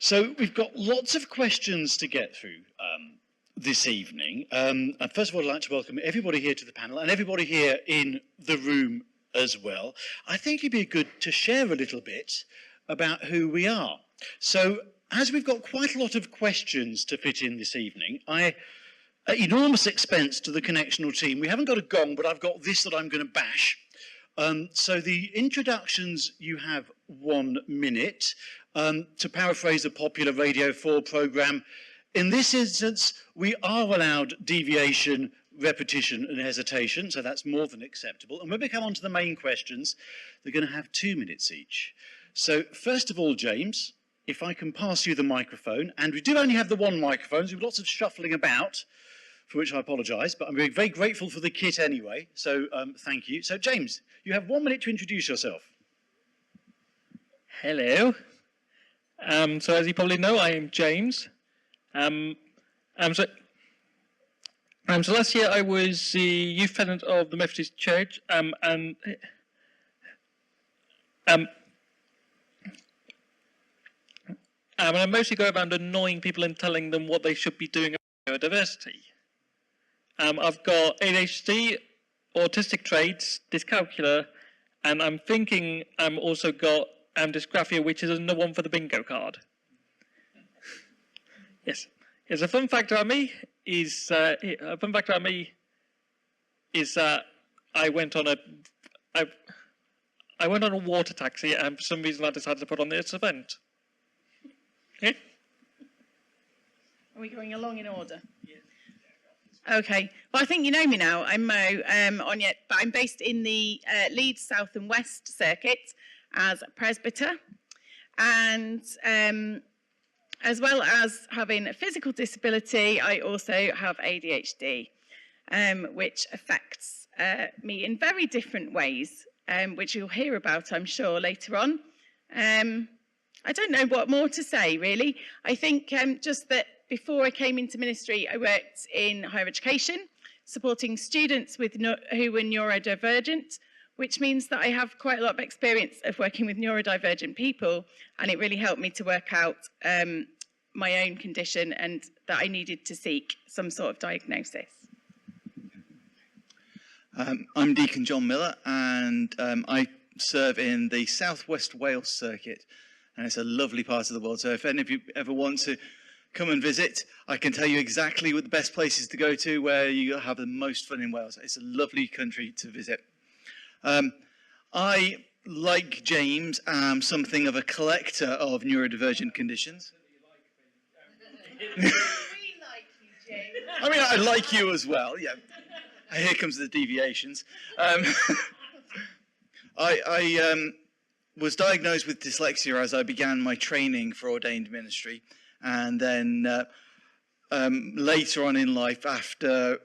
So we've got lots of questions to get through this evening. And first of all, I'd like to welcome everybody here to the panel and everybody here in the room as well. I think it'd be good to share a little bit about who we are. So as we've got quite a lot of questions to fit in this evening, at enormous expense to the Connexional team, we haven't got a gong, but I've got this that I'm going to bash. So the introductions, you have 1 minute. To paraphrase a popular Radio 4 programme, in this instance, we are allowed deviation, repetition and hesitation, so that's more than acceptable. And when we come on to the main questions, they're going to have 2 minutes each. So first of all, James, if I can pass you the microphone, and we do only have the one microphone, so we've lots of shuffling about, for which I apologise, but I'm very grateful for the kit anyway, so thank you. So James, you have 1 minute to introduce yourself. Hello. So as you probably know, I am James. So last year I was the youth president of the Methodist Church, and I mostly go around annoying people and telling them what they should be doing about neurodiversity. I've got ADHD, autistic traits, dyscalculia, and I'm thinking I've also got dysgraphia, which is another one for the bingo card. Yes. Yes. A fun fact about me is that I went on a water taxi, and for some reason I decided to put on this event. Okay. Are we going along in order? Yeah. Okay. Well, I think you know me now. I'm Mo, Onyett, but I'm based in the Leeds South and West circuit as a presbyter, and as well as having a physical disability, I also have ADHD, which affects me in very different ways, which you'll hear about, I'm sure, later on. I don't know what more to say, really. I think just that before I came into ministry, I worked in higher education, supporting students who were neurodivergent, which means that I have quite a lot of experience of working with neurodivergent people, and it really helped me to work out my own condition and that I needed to seek some sort of diagnosis. I'm Deacon John Miller, and I serve in the South West Wales circuit, and it's a lovely part of the world. So if any of you ever want to come and visit, I can tell you exactly what the best places to go to, where you have the most fun in Wales. It's a lovely country to visit. I, like James, am something of a collector of neurodivergent conditions. We like you, James. I mean, I like you as well, yeah. Here comes the deviations. I was diagnosed with dyslexia as I began my training for ordained ministry, and then later on in life, after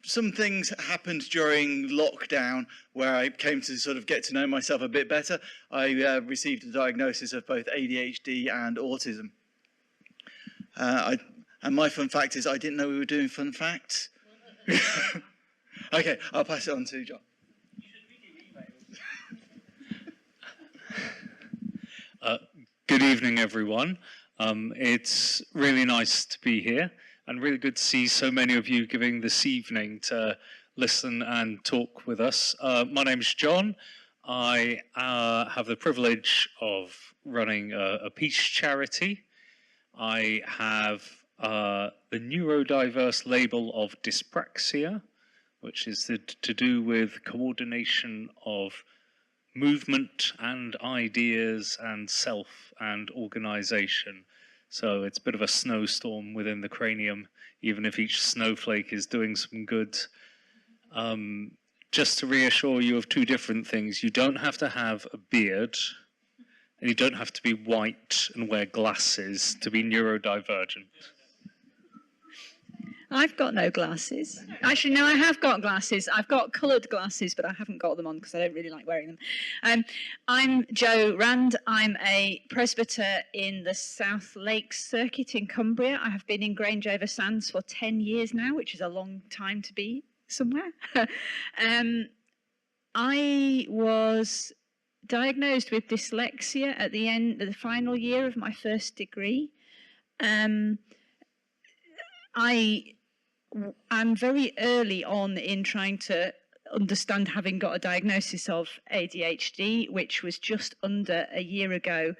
some things happened during lockdown where I came to sort of get to know myself a bit better, I received a diagnosis of both ADHD and autism. And my fun fact is I didn't know we were doing fun facts. Okay, I'll pass it on to John. Good evening, everyone. It's really nice to be here, and really good to see so many of you giving this evening to listen and talk with us. My name's John. I have the privilege of running a peace charity. I have the neurodiverse label of dyspraxia, which is to do with coordination of movement and ideas and self and organization. So it's a bit of a snowstorm within the cranium, even if each snowflake is doing some good. Just to reassure you of two different things: you don't have to have a beard, and you don't have to be white and wear glasses to be neurodivergent. I've got no glasses. Actually, no, I have got glasses. I've got coloured glasses, but I haven't got them on because I don't really like wearing them. I'm Jo Rand. I'm a presbyter in the South Lakes Circuit in Cumbria. I have been in Grange-over-Sands for 10 years now, which is a long time to be somewhere. I was diagnosed with dyslexia at the end of the final year of my first degree. I'm very early on in trying to understand having got a diagnosis of ADHD, which was just under a year ago.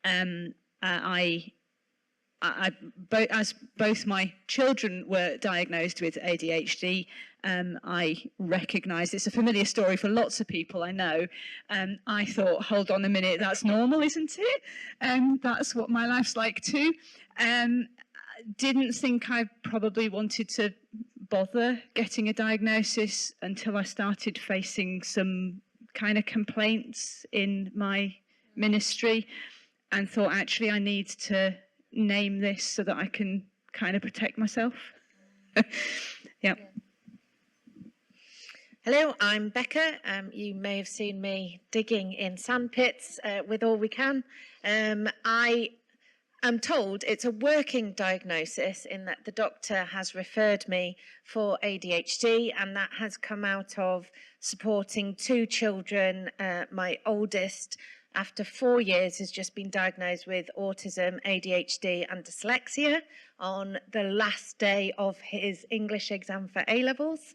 As both my children were diagnosed with ADHD, I recognised, it's a familiar story for lots of people I know, I thought, hold on a minute, that's normal, isn't it? That's what my life's like too. Didn't think I probably wanted to bother getting a diagnosis until I started facing some kind of complaints in my ministry, and thought, actually, I need to name this so that I can kind of protect myself. Yeah. Hello, I'm Becca. You may have seen me digging in sandpits with all we can. I am told it's a working diagnosis in that the doctor has referred me for ADHD, and that has come out of supporting 2 children. My oldest, after 4 years, has just been diagnosed with autism, ADHD and dyslexia on the last day of his English exam for A-levels.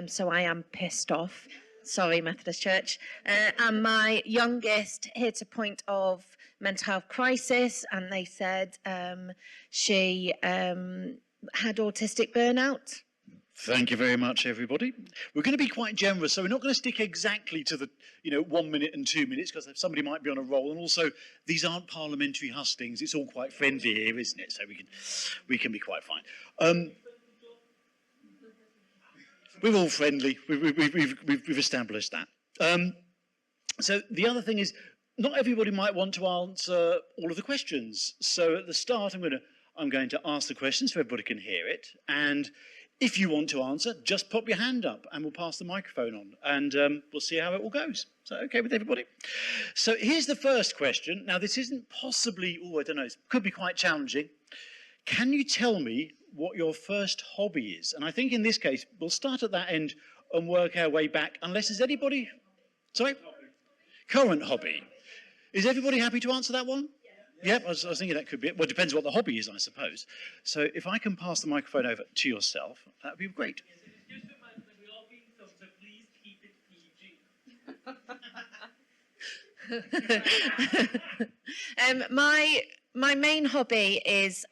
So I am pissed off. Sorry, Methodist Church. And my youngest hit a point of mental health crisis, and they said she had autistic burnout. Thank you very much, everybody. We're going to be quite generous, so we're not going to stick exactly to the 1 minute and 2 minutes, because somebody might be on a roll, and also these aren't parliamentary hustings. It's all quite friendly here, isn't it? So we can be quite fine. We're all friendly. We've established that. So the other thing is, not everybody might want to answer all of the questions. So at the start, I'm going to ask the questions so everybody can hear it, and if you want to answer, just pop your hand up and we'll pass the microphone on, and we'll see how it all goes. So, okay with everybody? So here's the first question. Now, this isn't possibly, I don't know, it could be quite challenging. Can you tell me what your first hobby is? And I think in this case, we'll start at that end and work our way back, unless there's anybody... Sorry? Current hobby. Is everybody happy to answer that one? Yep, I was thinking that could be it. Well, it depends what the hobby is, I suppose. So if I can pass the microphone over to yourself, that would be great. Yes, just remind that we're all being filmed, so please keep it PG. My main hobby is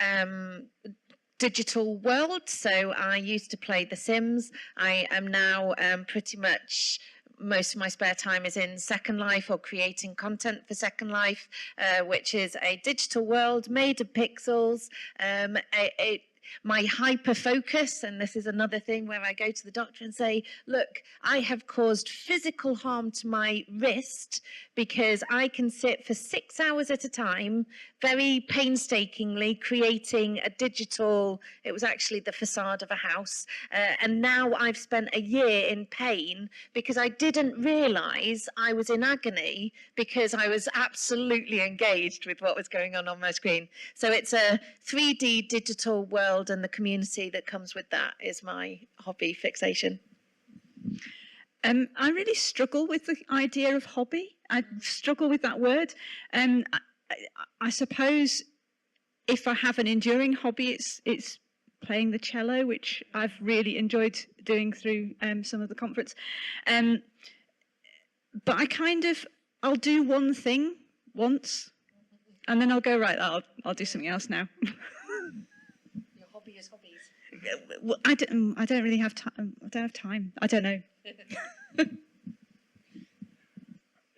digital world. So I used to play The Sims. I am now pretty much... most of my spare time is in Second Life or creating content for Second Life, which is a digital world made of pixels. My hyper focus, and this is another thing where I go to the doctor and say, look, I have caused physical harm to my wrist because I can sit for 6 hours at a time, very painstakingly creating a digital, it was actually the facade of a house. And now I've spent a year in pain because I didn't realize I was in agony because I was absolutely engaged with what was going on my screen. So it's a 3D digital world, and the community that comes with that is my hobby fixation. I really struggle with the idea of hobby. I struggle with that word. I suppose if I have an enduring hobby, it's playing the cello, which I've really enjoyed doing through some of the conference. But I'll do one thing once, and then I'll go, right, I'll do something else now. Your hobby is hobbies. Well, I don't really have time. I don't have time. I don't know.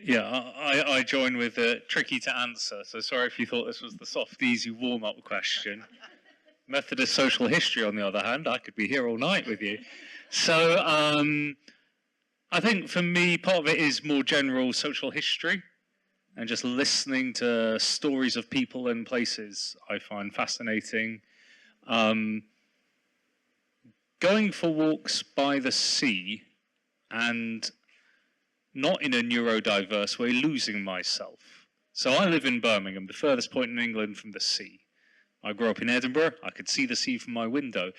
Yeah, I join with tricky to answer, so sorry if you thought this was the soft, easy warm-up question. Methodist social history, on the other hand, I could be here all night with you. So I think for me, part of it is more general social history and just listening to stories of people and places I find fascinating. Going for walks by the sea and not in a neurodiverse way, losing myself. So I live in Birmingham, the furthest point in England from the sea. I grew up in Edinburgh. I could see the sea from my window.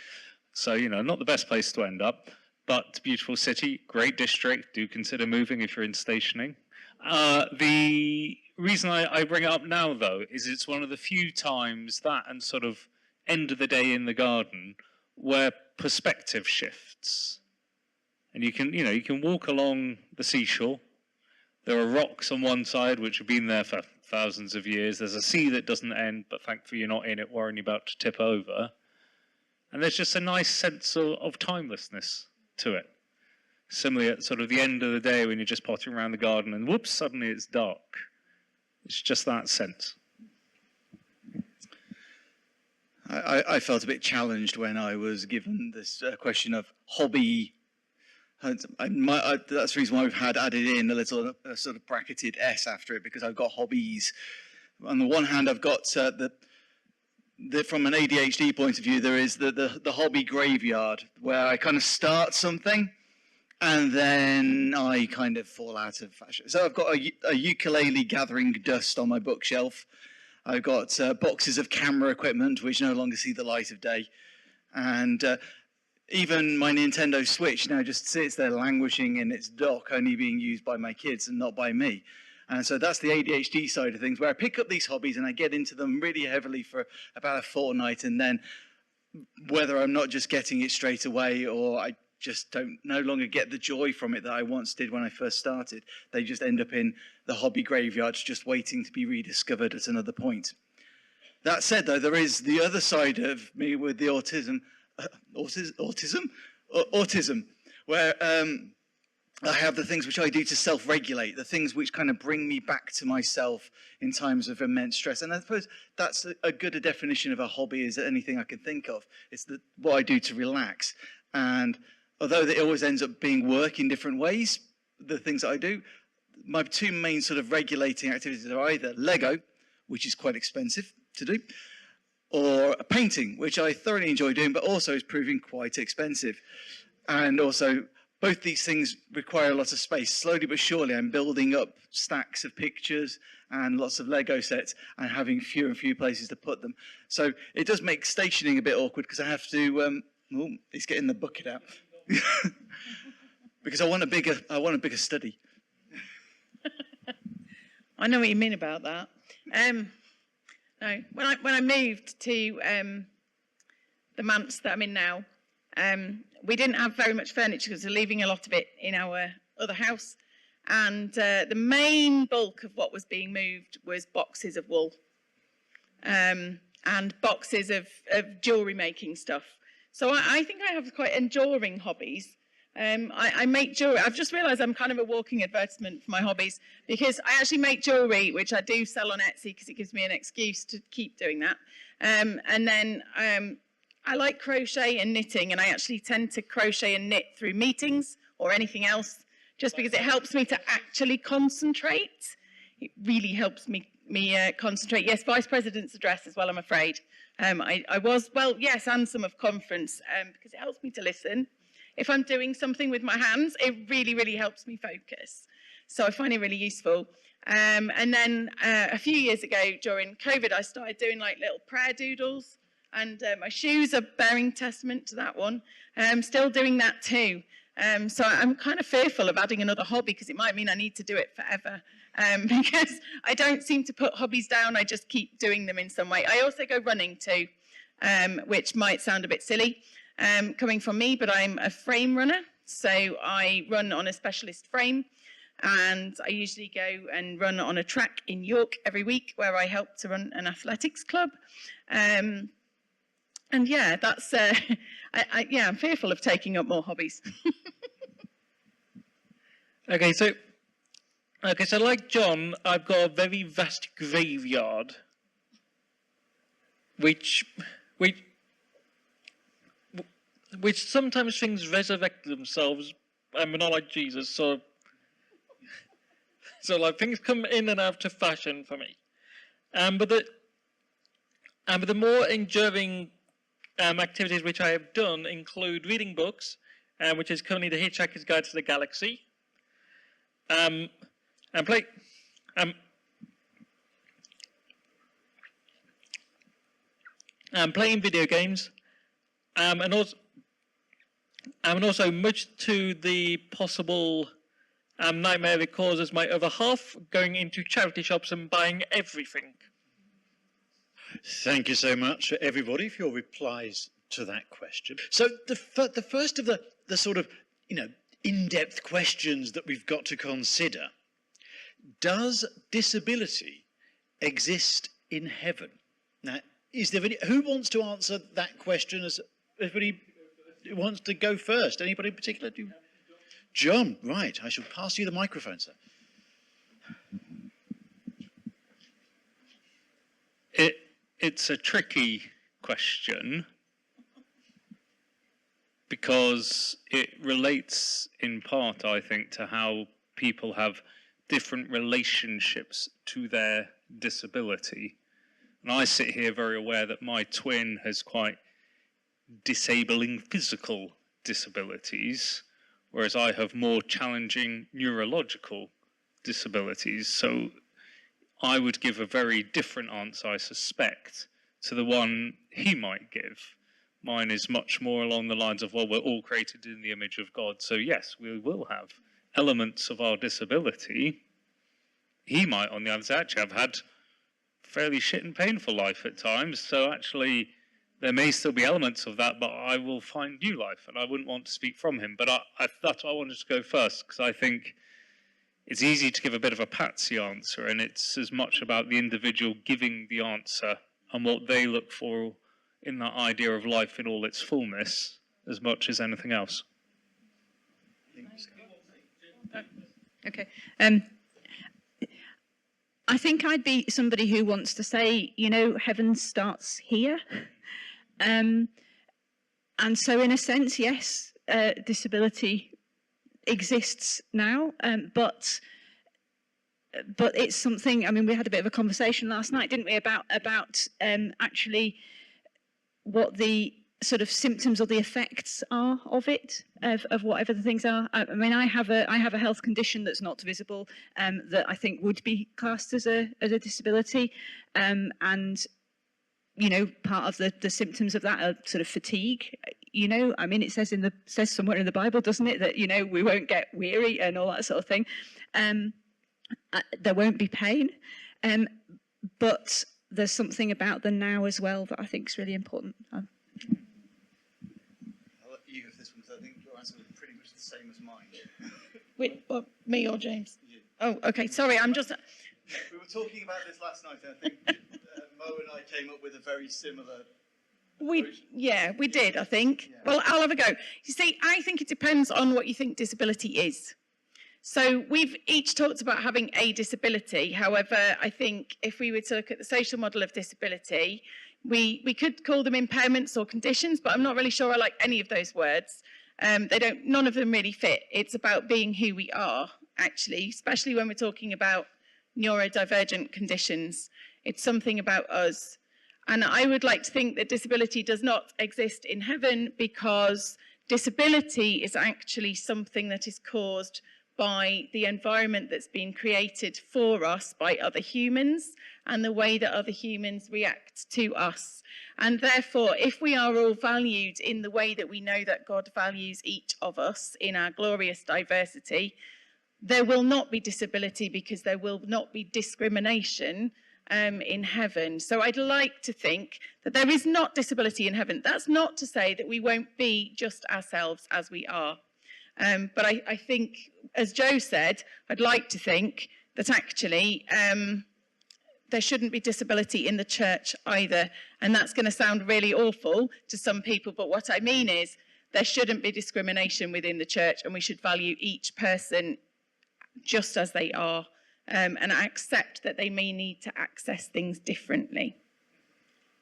So, not the best place to end up, but beautiful city, great district. Do consider moving if you're in stationing. The reason I bring it up now, though, is it's one of the few times, that and sort of end of the day in the garden, where perspective shifts. And you can walk along the seashore. There are rocks on one side which have been there for thousands of years. There's a sea that doesn't end, but thankfully you're not in it, worrying about to tip over. And there's just a nice sense of timelessness to it. Similarly, at sort of the end of the day when you're just potting around the garden and whoops, suddenly it's dark. It's just that sense. I felt a bit challenged when I was given this question of hobby. That's the reason why we've had added in a little sort of bracketed S after it, because I've got hobbies. On the one hand, I've got from an ADHD point of view, there is the hobby graveyard, where I kind of start something and then I kind of fall out of fashion. So I've got a ukulele gathering dust on my bookshelf. I've got boxes of camera equipment which no longer see the light of day. And even my Nintendo Switch now just sits there languishing in its dock, only being used by my kids and not by me. And so that's the ADHD side of things, where I pick up these hobbies and I get into them really heavily for about a fortnight, and then whether I'm not just getting it straight away or I just no longer get the joy from it that I once did when I first started, they just end up in the hobby graveyards, just waiting to be rediscovered at another point. That said, though, there is the other side of me with the autism, where I have the things which I do to self-regulate, the things which kind of bring me back to myself in times of immense stress. And I suppose that's a good definition of a hobby as anything I can think of. It's what I do to relax. And although it always ends up being work in different ways, the things that I do, my two main sort of regulating activities are either Lego, which is quite expensive to do, or painting, which I thoroughly enjoy doing, but also is proving quite expensive. And also, both these things require a lot of space. Slowly but surely, I'm building up stacks of pictures and lots of Lego sets and having fewer and fewer places to put them. So it does make stationing a bit awkward, because I have to, he's getting the bucket out. Because I want a bigger study. I know what you mean about that. No, when I moved to the manse that I'm in now, we didn't have very much furniture because we're leaving a lot of it in our other house. And the main bulk of what was being moved was boxes of wool and boxes of jewellery making stuff. So I think I have quite enduring hobbies. I make jewellery. I've just realised I'm kind of a walking advertisement for my hobbies, because I actually make jewellery, which I do sell on Etsy because it gives me an excuse to keep doing that. And then I like crochet and knitting, and I actually tend to crochet and knit through meetings or anything else, just because it helps me to actually concentrate. It really helps me concentrate. Yes, Vice President's address as well, I'm afraid. I was, well, yes, and some of conference, because it helps me to listen. If I'm doing something with my hands, it really, really helps me focus. So I find it really useful. And then a few years ago during COVID, I started doing like little prayer doodles, and my shoes are bearing testament to that one. I'm still doing that too. So I'm kind of fearful of adding another hobby, because it might mean I need to do it forever. Because I don't seem to put hobbies down, I just keep doing them in some way. I also go running too, which might sound a bit silly coming from me, but I'm a frame runner. So I run on a specialist frame, and I usually go and run on a track in York every week, where I help to run an athletics club. And yeah, that's, I'm fearful of taking up more hobbies. Okay, so like John, I've got a very vast graveyard, which sometimes things resurrect themselves, and we're not like Jesus, so like things come in and out of fashion for me. But the more enduring activities which I have done include reading books, which is currently The Hitchhiker's Guide to the Galaxy, and playing video games, and also much to the possible nightmare it causes my other half, going into charity shops and buying everything. Thank you so much, everybody, for your replies to that question. So the first of the sort of, in-depth questions that we've got to consider: does disability exist in heaven? Now, is there who wants to answer that question? As everybody who wants to go first? Anybody in particular? John, right. I shall pass you the microphone, sir. It's a tricky question because it relates in part, I think, to how people have different relationships to their disability. And I sit here very aware that my twin has quite disabling physical disabilities, whereas I have more challenging neurological disabilities. So I would give a very different answer, I suspect, to the one he might give. Mine is much more along the lines of, well, we're all created in the image of God, so yes, we will have elements of our disability. He might, on the other side, actually have had fairly shit and painful life at times, so actually there may still be elements of that, but I will find new life, and I wouldn't want to speak from him. But that's why I wanted to go first, because I think it's easy to give a bit of a patsy answer, and it's as much about the individual giving the answer and what they look for in that idea of life in all its fullness, as much as anything else. Okay. I think I'd be somebody who wants to say, heaven starts here. And so in a sense, yes, disability exists now, but it's something, we had a bit of a conversation last night, didn't we, about actually what the sort of symptoms or the effects are of it, of whatever the things are. I have a health condition that's not visible, that I think would be classed as a disability, and part of the symptoms of that are sort of fatigue. It says somewhere in the Bible, doesn't it, that we won't get weary and all that sort of thing. There won't be pain, but there's something about the now as well that I think is really important. I'll let you give this one, because I think your answer was pretty much the same as mine. Wait, me or James? Yeah. Oh, okay. Sorry, I'm just. We were talking about this last night, and I think Mo and I came up with a very similar. We did, I think. Yeah. Well, I'll have a go. You see, I think it depends on what you think disability is. So we've each talked about having a disability. However, I think if we were to look at the social model of disability, we could call them impairments or conditions, but I'm not really sure I like any of those words. None of them really fit. It's about being who we are, actually, especially when we're talking about neurodivergent conditions. It's something about us. And I would like to think that disability does not exist in heaven, because disability is actually something that is caused by the environment that's been created for us by other humans and the way that other humans react to us. And therefore, if we are all valued in the way that we know that God values each of us in our glorious diversity, there will not be disability, because there will not be discrimination in heaven. So I'd like to think that there is not disability in heaven. That's not to say that we won't be just ourselves as we are. But I think, as Joe said, I'd like to think that actually there shouldn't be disability in the church either. And that's going to sound really awful to some people, but what I mean is there shouldn't be discrimination within the church, and we should value each person just as they are, and accept that they may need to access things differently.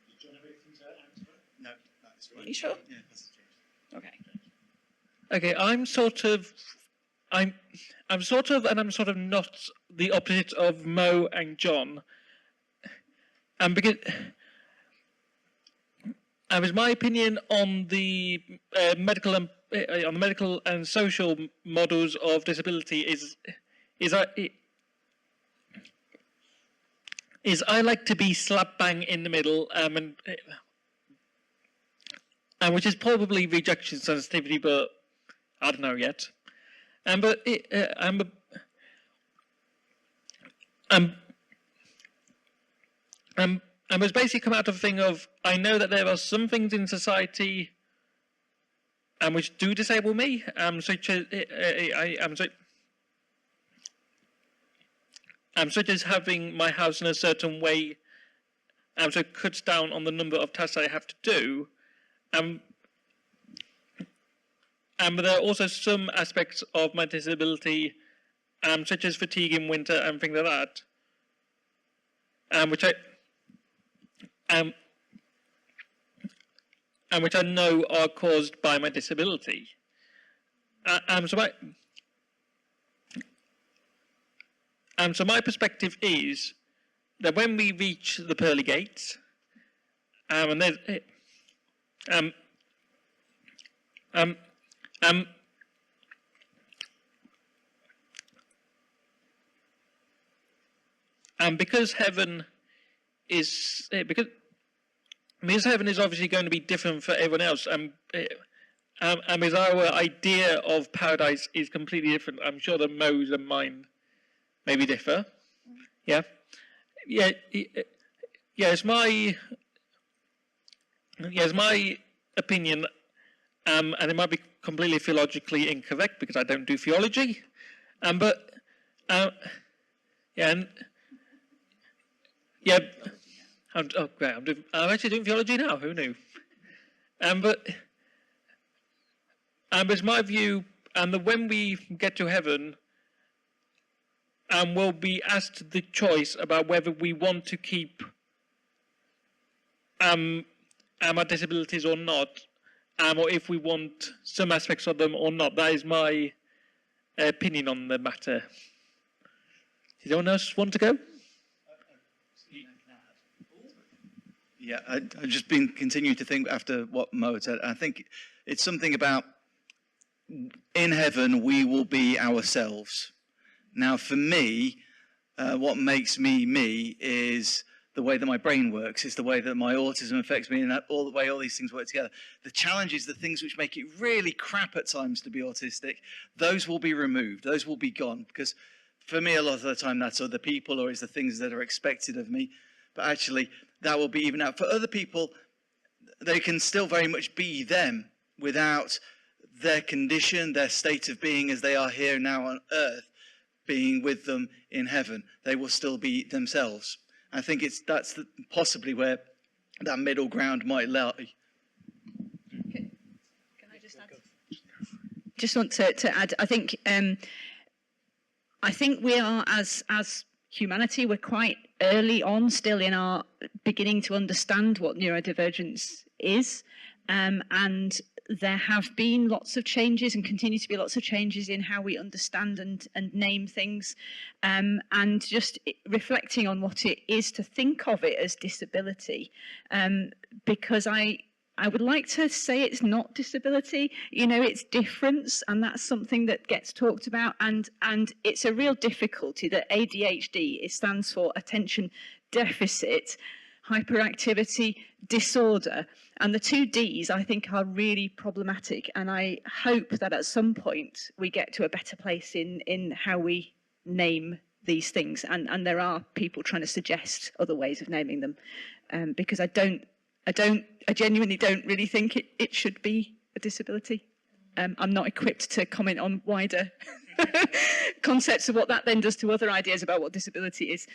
Do you want to have anything to add to that? No, that's right. Are you sure? Yeah, that's right. Okay. Okay, I'm sort of not the opposite of Mo and John. And because my opinion on the medical and social models of disability is I like to be slap bang in the middle, and which is probably rejection sensitivity, but I don't know yet. But it's basically come out of a thing of, I know that there are some things in society which do disable me, such as having my house in a certain way, so it cuts down on the number of tasks I have to do. But there are also some aspects of my disability, such as fatigue in winter and things like that, which I know are caused by my disability. So my perspective is that when we reach the pearly gates, and there's because heaven is because heaven is obviously going to be different for everyone else, as our idea of paradise is completely different. I'm sure that Mo's and mine maybe differ. It's my opinion, and it might be completely theologically incorrect because I don't do theology, I'm actually doing theology now. Who knew? It's my view, that when we get to heaven, we'll be asked the choice about whether we want to keep our disabilities or not, or if we want some aspects of them or not. That is my opinion on the matter. Does anyone else want to go? Yeah, I've just been continuing to think after what Mo had said. I think it's something about in heaven we will be ourselves. Now, for me, what makes me me is the way that my brain works, is the way that my autism affects me, and all the way all these things work together. The challenge is the things which make it really crap at times to be autistic, those will be removed, those will be gone, because for me, a lot of the time, that's other people or is the things that are expected of me, but actually, that will be even out. For other people, they can still very much be them without their condition, their state of being as they are here now on earth, being with them in heaven. They will still be themselves. I think that's possibly where that middle ground might lie. Can I just add? Just want to add. I think we are as humanity. We're quite early on, still in our beginning to understand what neurodivergence is, and there have been lots of changes and continue to be lots of changes in how we understand and name things, and just reflecting on what it is to think of it as disability, because I would like to say it's not disability, it's difference, and that's something that gets talked about, and it's a real difficulty that ADHD, it stands for attention deficit hyperactivity disorder, and the two Ds I think are really problematic, and I hope that at some point we get to a better place in how we name these things, and there are people trying to suggest other ways of naming them, because I genuinely don't really think it should be a disability. I'm not equipped to comment on wider concepts of what that then does to other ideas about what disability is.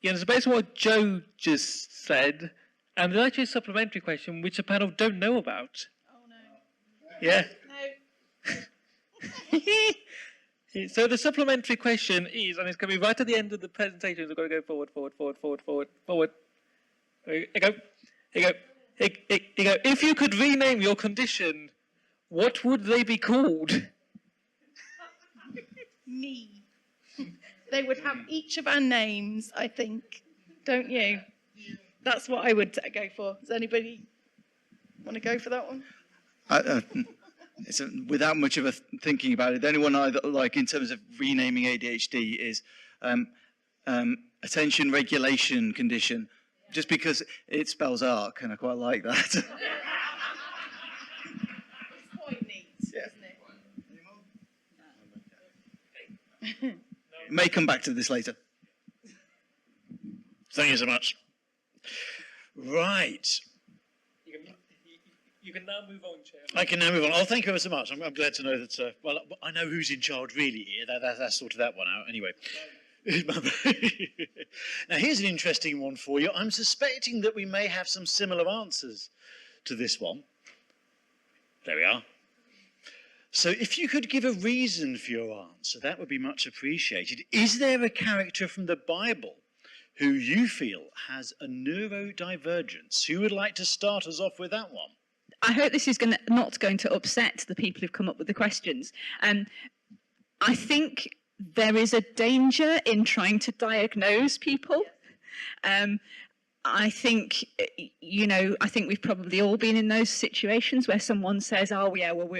Yeah, so based on what Joe just said, and there's actually a supplementary question which the panel don't know about. Oh no. Yeah. No. So the supplementary question is, and it's going to be right at the end of the presentation, so we've got to go forward. Here you go. If you could rename your condition, what would they be called? Me. They would have each of our names, I think, don't you? That's what I would go for. Does anybody want to go for that one? Without much of a thinking about it, the only one I like in terms of renaming ADHD is attention regulation condition, just because it spells arc, and I quite like that. It's quite neat, isn't it? May come back to this later. Thank you so much. Right. You can now move on, Chair. I can now move on. Oh, thank you ever so much. I'm glad to know that, well, I know who's in charge really here. That's sorted that one out. Anyway. Now, here's an interesting one for you. I'm suspecting that we may have some similar answers to this one. There we are. So if you could give a reason for your answer, that would be much appreciated. Is there a character from the Bible who you feel has a neurodivergence? Who would like to start us off with that one? I hope this is not going to upset the people who've come up with the questions. I think there is a danger in trying to diagnose people. I think, I think we've probably all been in those situations where someone says, oh, yeah, well,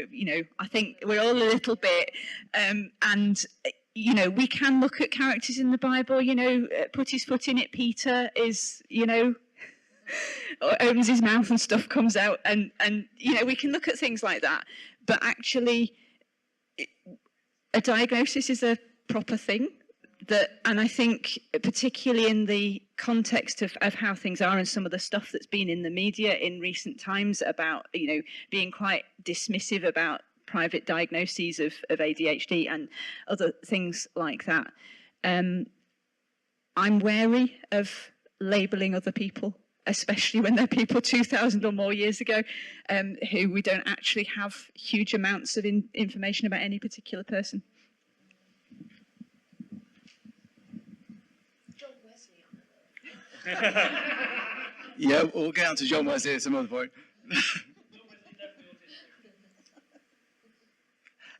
I think we're all a little bit, and, we can look at characters in the Bible, put his foot in it, Peter is, opens his mouth and stuff comes out, and we can look at things like that, but actually a diagnosis is a proper thing, and I think particularly in the context of how things are and some of the stuff that's been in the media in recent times about being quite dismissive about private diagnoses of ADHD and other things like that, I'm wary of labelling other people, especially when they're people 2,000 or more years ago, who we don't actually have huge amounts of information about any particular person. Yeah, we'll get on to John Wesley at some other point.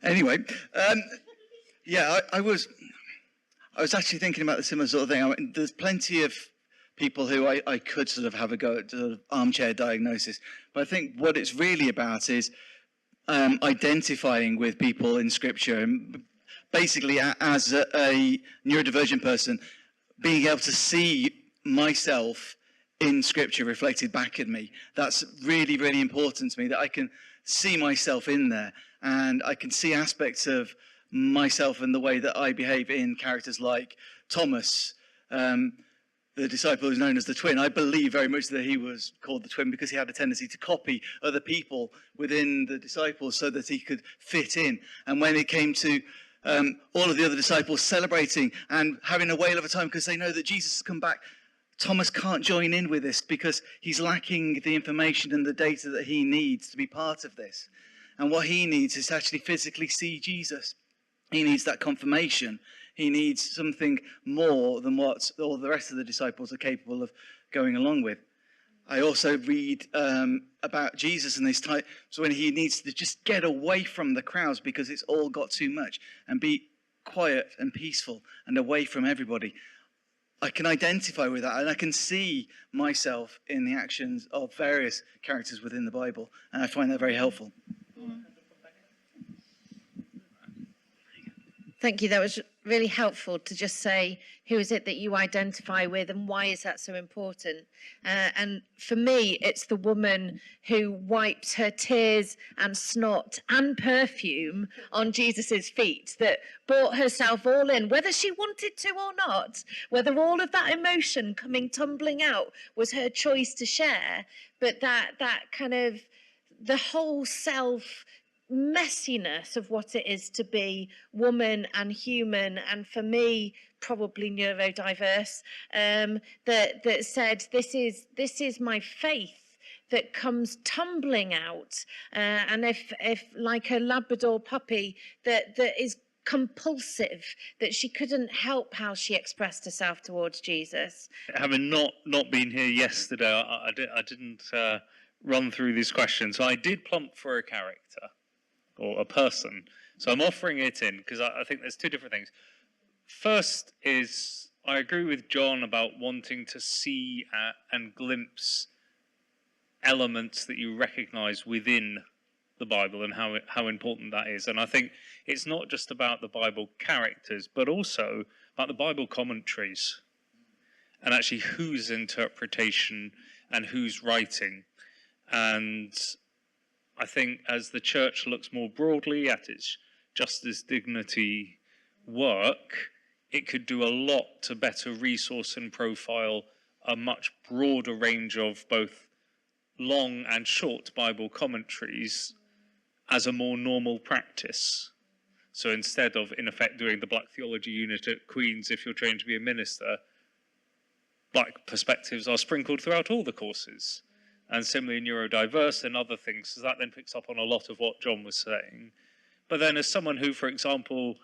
Anyway, I was actually thinking about the similar sort of thing. I mean, there's plenty of people who I could sort of have a go at sort of armchair diagnosis, but I think what it's really about is identifying with people in Scripture, and basically as a neurodivergent person, being able to see myself in Scripture reflected back at me. That's really, really important to me, that I can see myself in there, and I can see aspects of myself and the way that I behave in characters like Thomas, the disciple who's known as the twin. I believe very much that he was called the twin because he had a tendency to copy other people within the disciples so that he could fit in. And when it came to all of the other disciples celebrating and having a whale of a time because they know that Jesus has come back, Thomas can't join in with this because he's lacking the information and the data that he needs to be part of this. And what he needs is to actually physically see Jesus. He needs that confirmation. He needs something more than what all the rest of the disciples are capable of going along with. I also read about Jesus and this time, so when he needs to just get away from the crowds because it's all got too much and be quiet and peaceful and away from everybody. I can identify with that, and I can see myself in the actions of various characters within the Bible, and I find that very helpful. Thank you. That was really helpful to just say, who is it that you identify with and why is that so important? And for me, it's the woman who wiped her tears and snot and perfume on Jesus's feet, that brought herself all in, whether she wanted to or not, whether all of that emotion coming tumbling out was her choice to share, but that kind of the whole self messiness of what it is to be woman and human, and for me probably neurodiverse, that said this is my faith that comes tumbling out, and if like a Labrador puppy that is compulsive, that she couldn't help how she expressed herself towards Jesus. Having not been here yesterday, I didn't run through these questions, so I did plump for a character or a person. So I'm offering it in because I think there's two different things. First is I agree with John about wanting to see and glimpse elements that you recognize within the Bible and how important that is. And I think it's not just about the Bible characters, but also about the Bible commentaries and actually whose interpretation and who's writing. And I think as the church looks more broadly at its justice, dignity work, it could do a lot to better resource and profile a much broader range of both long and short Bible commentaries as a more normal practice. So instead of, in effect, doing the Black Theology unit at Queen's if you're trained to be a minister, Black perspectives are sprinkled throughout all the courses. And similarly, neurodiverse and other things, so that then picks up on a lot of what John was saying. But then as someone who, for example,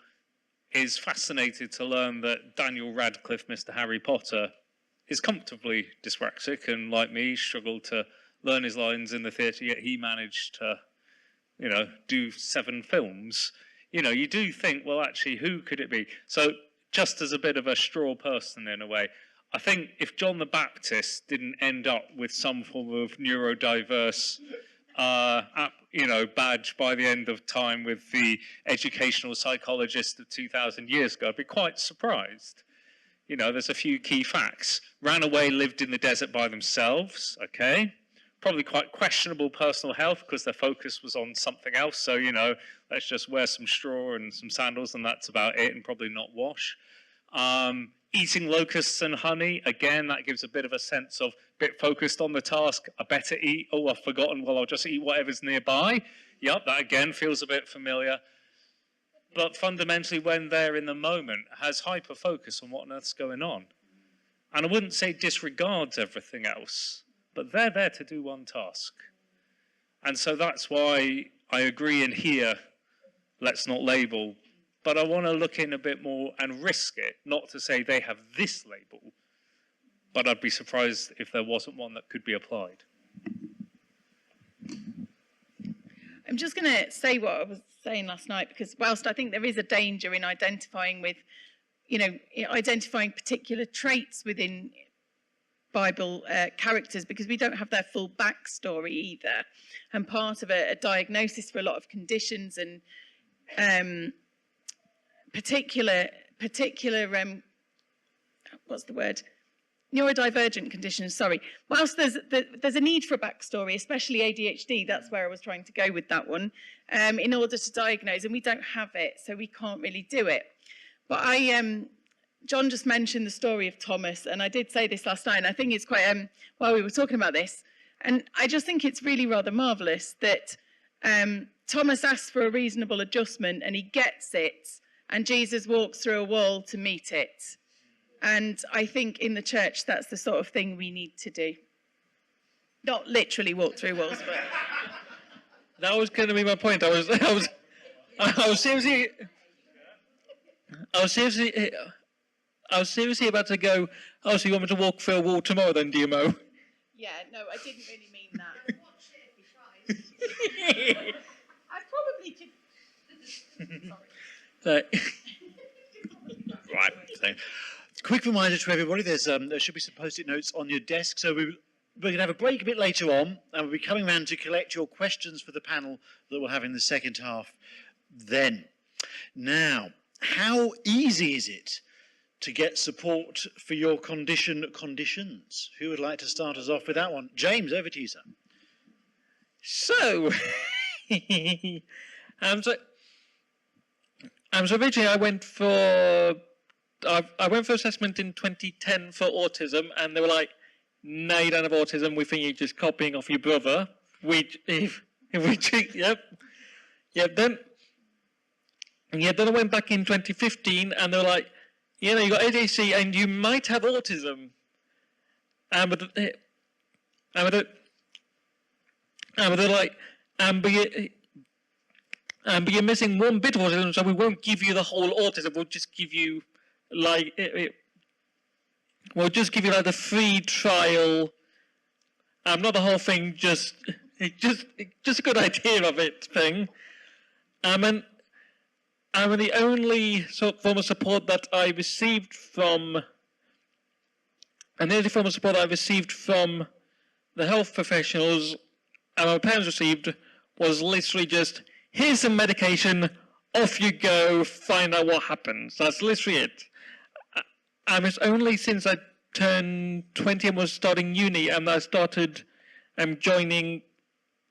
is fascinated to learn that Daniel Radcliffe, Mr. Harry Potter, is comfortably dyspraxic and, like me, struggled to learn his lines in the theatre, yet he managed to, you know, do 7 films. You know, you do think, well, actually, who could it be? So just as a bit of a straw person in a way, I think if John the Baptist didn't end up with some form of neurodiverse, you know, badge by the end of time with the educational psychologist of 2,000 years ago, I'd be quite surprised. You know, there's a few key facts. Ran away, lived in the desert by themselves, okay? Probably quite questionable personal health because their focus was on something else. So, you know, let's just wear some straw and some sandals and that's about it, and probably not wash. Eating locusts and honey, again, that gives a bit of a sense of a bit focused on the task. I better eat. Oh, I've forgotten. Well, I'll just eat whatever's nearby. Yep, that again feels a bit familiar. But fundamentally, when they're in the moment, has hyper focus on what on earth's going on. And I wouldn't say disregards everything else, but they're there to do one task. And so that's why I agree in here, let's not label. But I want to look in a bit more and risk it, not to say they have this label, but I'd be surprised if there wasn't one that could be applied. I'm just going to say what I was saying last night, because whilst I think there is a danger in identifying with, you know, identifying particular traits within Bible characters, because we don't have their full backstory either. And part of a diagnosis for a lot of conditions and particular what's the word? Neurodivergent conditions, sorry. Whilst there's a need for a backstory, especially ADHD, that's where I was trying to go with that one, in order to diagnose, and we don't have it, so we can't really do it. But John just mentioned the story of Thomas, and I did say this last night, and I think it's quite, while we were talking about this, and I just think it's really rather marvellous that Thomas asks for a reasonable adjustment, and he gets it, and Jesus walks through a wall to meet it. And I think in the church, that's the sort of thing we need to do. Not literally walk through walls, but... That was going to be my point. I was seriously about to go, oh, so you want me to walk through a wall tomorrow then, DMO? Yeah, no, I didn't really mean that. I probably could... Sorry. Right. So, quick reminder to everybody, there should be some post-it notes on your desk. So we're going to have a break a bit later on, and we'll be coming around to collect your questions for the panel that we'll have in the second half then. Now, how easy is it to get support for your conditions? Who would like to start us off with that one? James, over to you, sir. So, so originally I went for assessment in 2010 for autism, and they were like, no, you don't have autism, we think you're just copying off your brother. Then I went back in 2015, and they were like, you know, you got ADHD and you might have autism. But they're like, but you're missing one bit of autism, so we won't give you the whole autism. We'll just give you like the free trial. Not the whole thing, just a good idea of it thing. And the only sort of form of support that I received from, the health professionals and my parents received was literally just, here's some medication, off you go, find out what happens. That's literally it. And it's only since I turned 20 and was starting uni and I started joining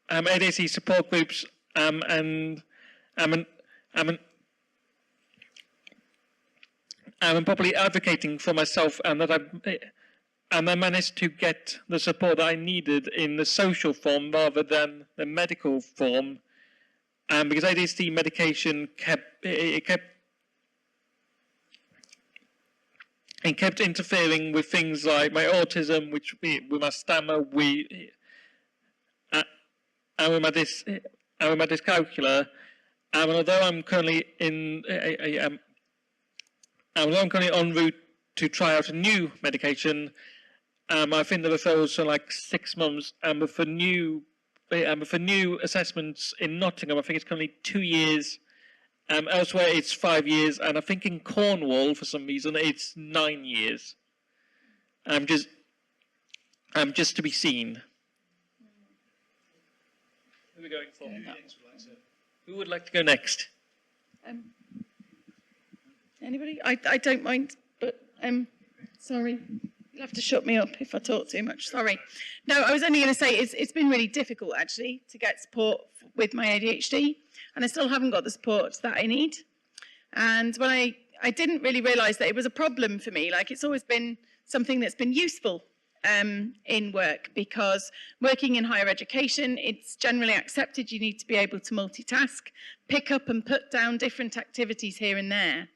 ADHD support groups and probably advocating for myself, and that I managed to get the support that I needed in the social form rather than the medical form. Because ADHD medication kept interfering with things like my autism, with my stammer, and with my dyscalculia. And although I'm currently en route to try out a new medication, I think the referrals are like 6 months, and for new assessments in Nottingham, I think it's currently 2 years. Elsewhere, it's 5 years, and I think in Cornwall, for some reason, it's 9 years. Just to be seen. Who are we going for? Who would like to go next? Anybody? I don't mind, but sorry. You'll have to shut me up if I talk too much. Sorry. No, I was only going to say it's been really difficult, actually, to get support with my ADHD, and I still haven't got the support that I need. And when I didn't really realise that it was a problem for me. Like, it's always been something that's been useful in work, because working in higher education, it's generally accepted you need to be able to multitask, pick up and put down different activities here and there.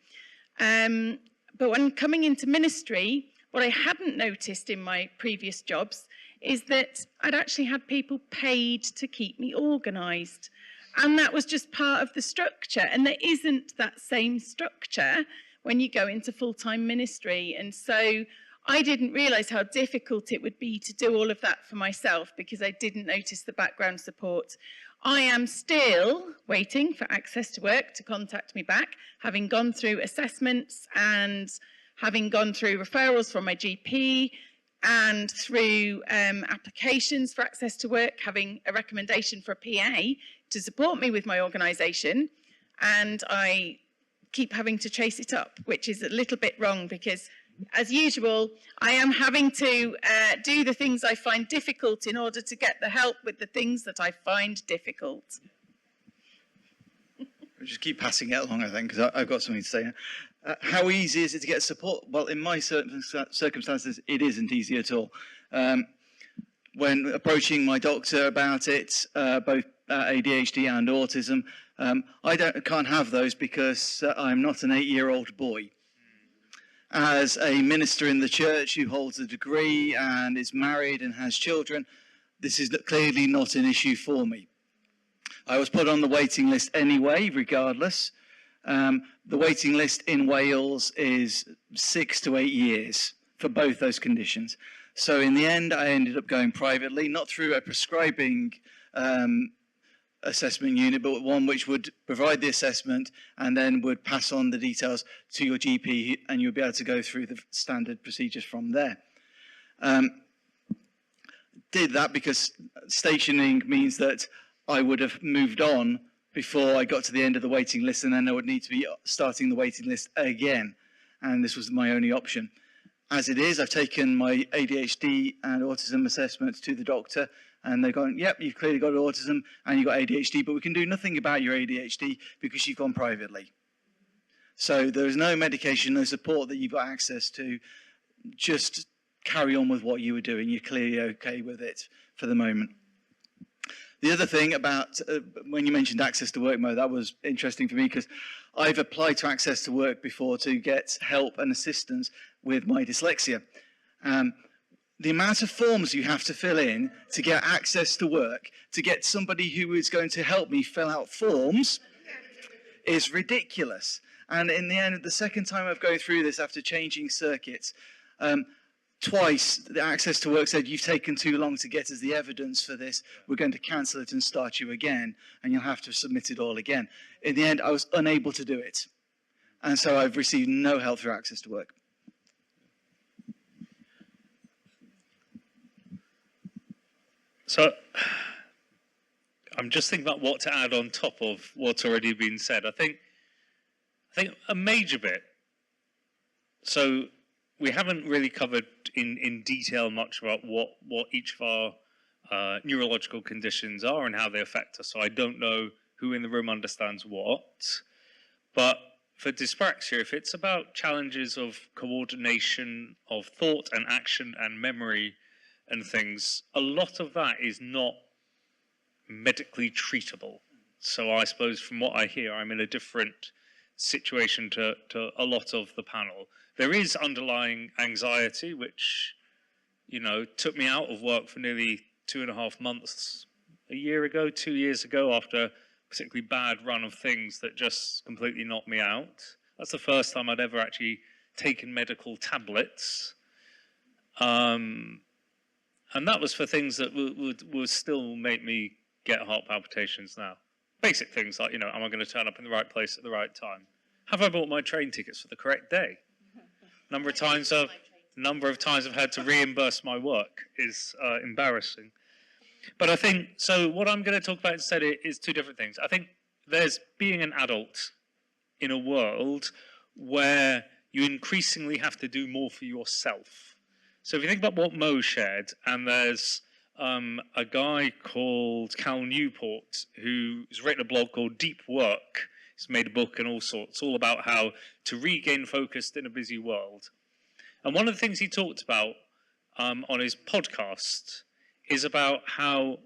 But when coming into ministry, what I hadn't noticed in my previous jobs is that I'd actually had people paid to keep me organised. And that was just part of the structure. And there isn't that same structure when you go into full-time ministry. And so I didn't realise how difficult it would be to do all of that for myself, because I didn't notice the background support. I am still waiting for Access to Work to contact me back, having gone through assessments and having gone through referrals from my GP and through applications for Access to Work, having a recommendation for a PA to support me with my organisation. And I keep having to chase it up, which is a little bit wrong, because as usual, I am having to do the things I find difficult in order to get the help with the things that I find difficult. I'll just keep passing it along, I think, because I've got something to say. How easy is it to get support? Well, in my circumstances, it isn't easy at all. When approaching my doctor about it, both ADHD and autism, I can't have those because I'm not an 8-year-old boy. As a minister in the church who holds a degree and is married and has children, this is clearly not an issue for me. I was put on the waiting list anyway, regardless. The waiting list in Wales is 6 to 8 years for both those conditions. So in the end, I ended up going privately, not through a prescribing assessment unit, but one which would provide the assessment and then would pass on the details to your GP, and you'll be able to go through the standard procedures from there. Did that because stationing means that I would have moved on before I got to the end of the waiting list, and then I would need to be starting the waiting list again. And this was my only option. As it is, I've taken my ADHD and autism assessments to the doctor, and they're going, yep, you've clearly got autism and you've got ADHD, but we can do nothing about your ADHD because you've gone privately. So there's no medication, no support that you've got access to. Just carry on with what you were doing. You're clearly okay with it for the moment. The other thing about when you mentioned Access to Work, Mo, that was interesting for me because I've applied to Access to Work before to get help and assistance with my dyslexia. The amount of forms you have to fill in to get access to work, to get somebody who is going to help me fill out forms, is ridiculous. And in the end, the second time I've gone through this after changing circuits, twice the Access to Work said, you've taken too long to get us the evidence for this. We're going to cancel it and start you again, and you'll have to submit it all again. In the end, I was unable to do it. And so I've received no help through Access to Work. So I'm just thinking about what to add on top of what's already been said. I think a major bit. So we haven't really covered in detail much about what each of our neurological conditions are and how they affect us. So I don't know who in the room understands what. But for dyspraxia, if it's about challenges of coordination of thought and action and memory and things, a lot of that is not medically treatable. So I suppose from what I hear, I'm in a different situation to a lot of the panel. There is underlying anxiety, which, you know, took me out of work for nearly 2.5 months, a year ago, 2 years ago, after a particularly bad run of things that just completely knocked me out. That's the first time I'd ever actually taken medical tablets. And that was for things that would still make me get heart palpitations now. Basic things like, you know, am I going to turn up in the right place at the right time? Have I bought my train tickets for the correct day? Number of times I've had to reimburse my work is embarrassing. But I think, so what I'm going to talk about instead is two different things. I think there's being an adult in a world where you increasingly have to do more for yourself. So if you think about what Mo shared, and there's a guy called Cal Newport who's written a blog called Deep Work. He's made a book and all sorts, all about how to regain focus in a busy world. And one of the things he talked about on his podcast is about how,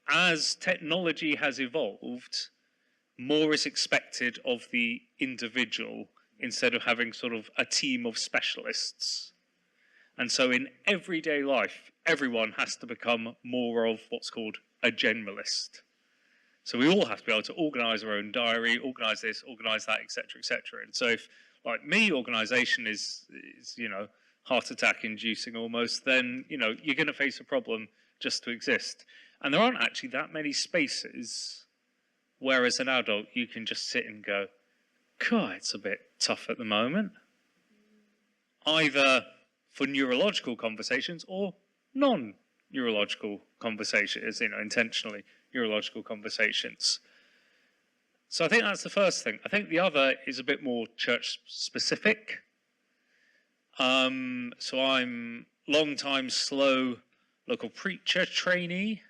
as technology has evolved, more is expected of the individual instead of having sort of a team of specialists. And so in everyday life, everyone has to become more of what's called a generalist. So we all have to be able to organise our own diary, organise this, organise that, etc., etc. And so if, like me, organisation is, you know, heart attack inducing almost, then, you know, you're going to face a problem just to exist. And there aren't actually that many spaces where as an adult you can just sit and go, God, it's a bit tough at the moment. Either for neurological conversations or non-neurological conversations, you know, intentionally neurological conversations. So I think that's the first thing. I think the other is a bit more church specific. So I'm long-time slow local preacher trainee,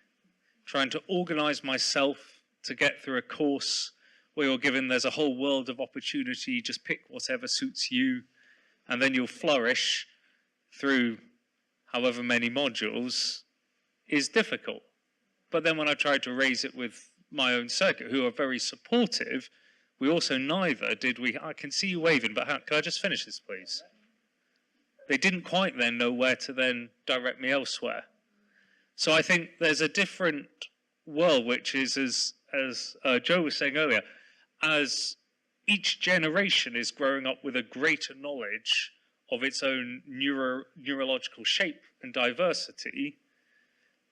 trying to organise myself to get through a course where you're given there's a whole world of opportunity, just pick whatever suits you, and then you'll flourish through however many modules, is difficult. But then when I tried to raise it with my own circuit, who are very supportive, we also neither did we, I can see you waving, but can I just finish this, please? They didn't quite then know where to then direct me elsewhere. So I think there's a different world, which is, as Joe was saying earlier, as each generation is growing up with a greater knowledge of its own neurological shape and diversity,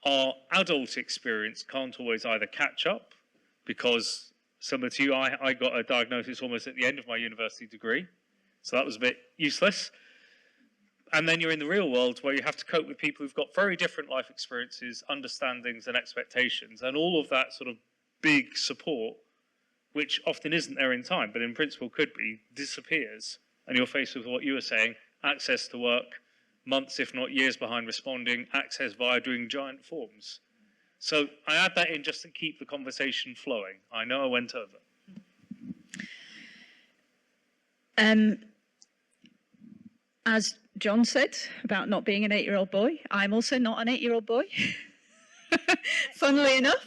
our adult experience can't always either catch up, because similar to you, I got a diagnosis almost at the end of my university degree, so that was a bit useless. And then you're in the real world where you have to cope with people who've got very different life experiences, understandings and expectations, and all of that sort of big support, which often isn't there in time, but in principle could be, disappears. And you're faced with what you were saying, access to work, months if not years behind responding, access via doing giant forms. So I add that in just to keep the conversation flowing. I know I went over. As John said about not being an 8-year-old boy, I'm also not an 8-year-old boy. Funnily enough.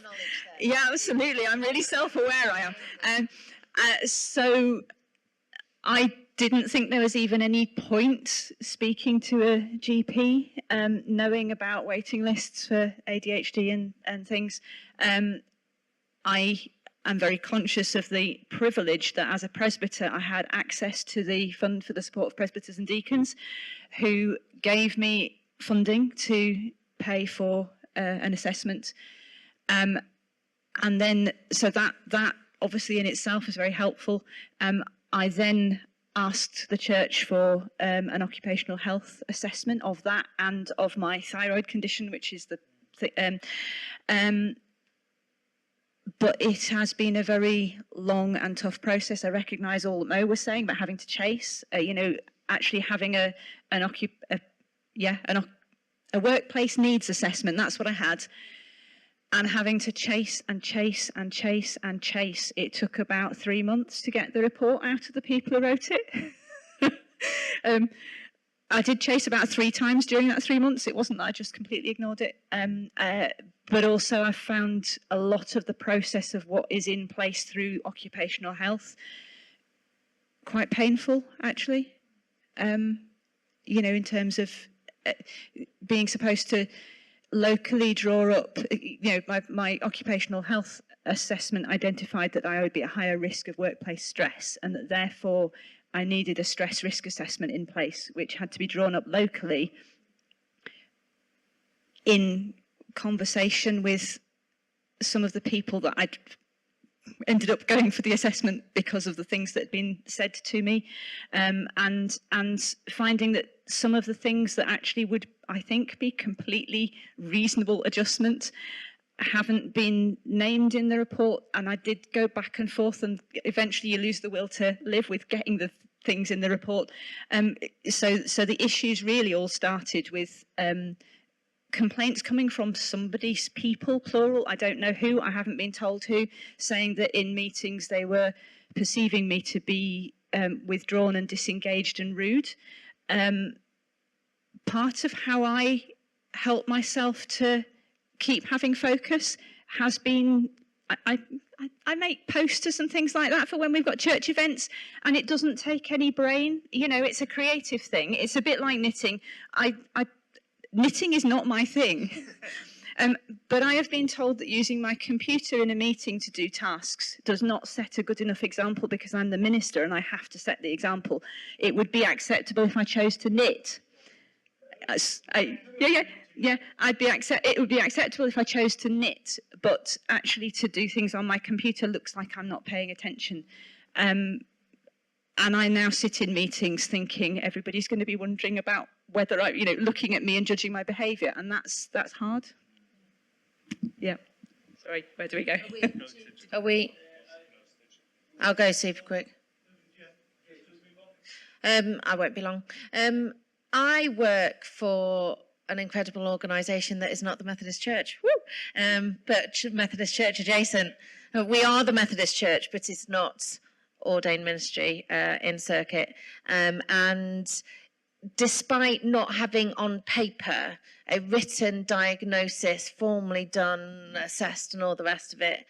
Yeah, absolutely. I'm really self-aware, I am. So I didn't think there was even any point speaking to a GP, knowing about waiting lists for ADHD and things. I am very conscious of the privilege that as a presbyter I had access to the Fund for the Support of Presbyters and Deacons, who gave me funding to pay for an assessment. And then, so that obviously in itself was very helpful. I then asked the church for an occupational health assessment of that and of my thyroid condition, which is but it has been a very long and tough process. I recognise all that Mo was saying about having to chase, actually having a workplace needs assessment. That's what I had. and having to chase and chase and chase and chase. It took about 3 months to get the report out of the people who wrote it. I did chase about 3 times during that 3 months. It wasn't that I just completely ignored it. But also I found a lot of the process of what is in place through occupational health quite painful, actually. You know, in terms of being supposed to locally draw up, you know, my occupational health assessment identified that I would be at higher risk of workplace stress, and that therefore I needed a stress risk assessment in place, which had to be drawn up locally in conversation with some of the people that I'd ended up going for the assessment because of the things that had been said to me, and finding that some of the things that actually would, I think, be completely reasonable adjustment haven't been named in the report. And I did go back and forth, and eventually you lose the will to live with getting the things in the report. So the issues really all started with complaints coming from somebody's people, plural, I don't know who, I haven't been told who, saying that in meetings they were perceiving me to be withdrawn and disengaged and rude. Part of how I help myself to keep having focus has been, I make posters and things like that for when we've got church events, and it doesn't take any brain. You know, it's a creative thing. It's a bit like knitting. Knitting is not my thing. But I have been told that using my computer in a meeting to do tasks does not set a good enough example because I'm the minister and I have to set the example. It would be acceptable if I chose to knit. Yeah, it would be acceptable if I chose to knit, but actually to do things on my computer looks like I'm not paying attention. And I now sit in meetings thinking everybody's going to be wondering about whether I, you know, looking at me and judging my behaviour, and that's hard. Yeah. Sorry, where do we go? I'll go super quick. I won't be long. I work for an incredible organisation that is not the Methodist Church, but Methodist Church adjacent. We are the Methodist Church, but it's not ordained ministry in circuit. And despite not having on paper a written diagnosis, formally done, assessed and all the rest of it,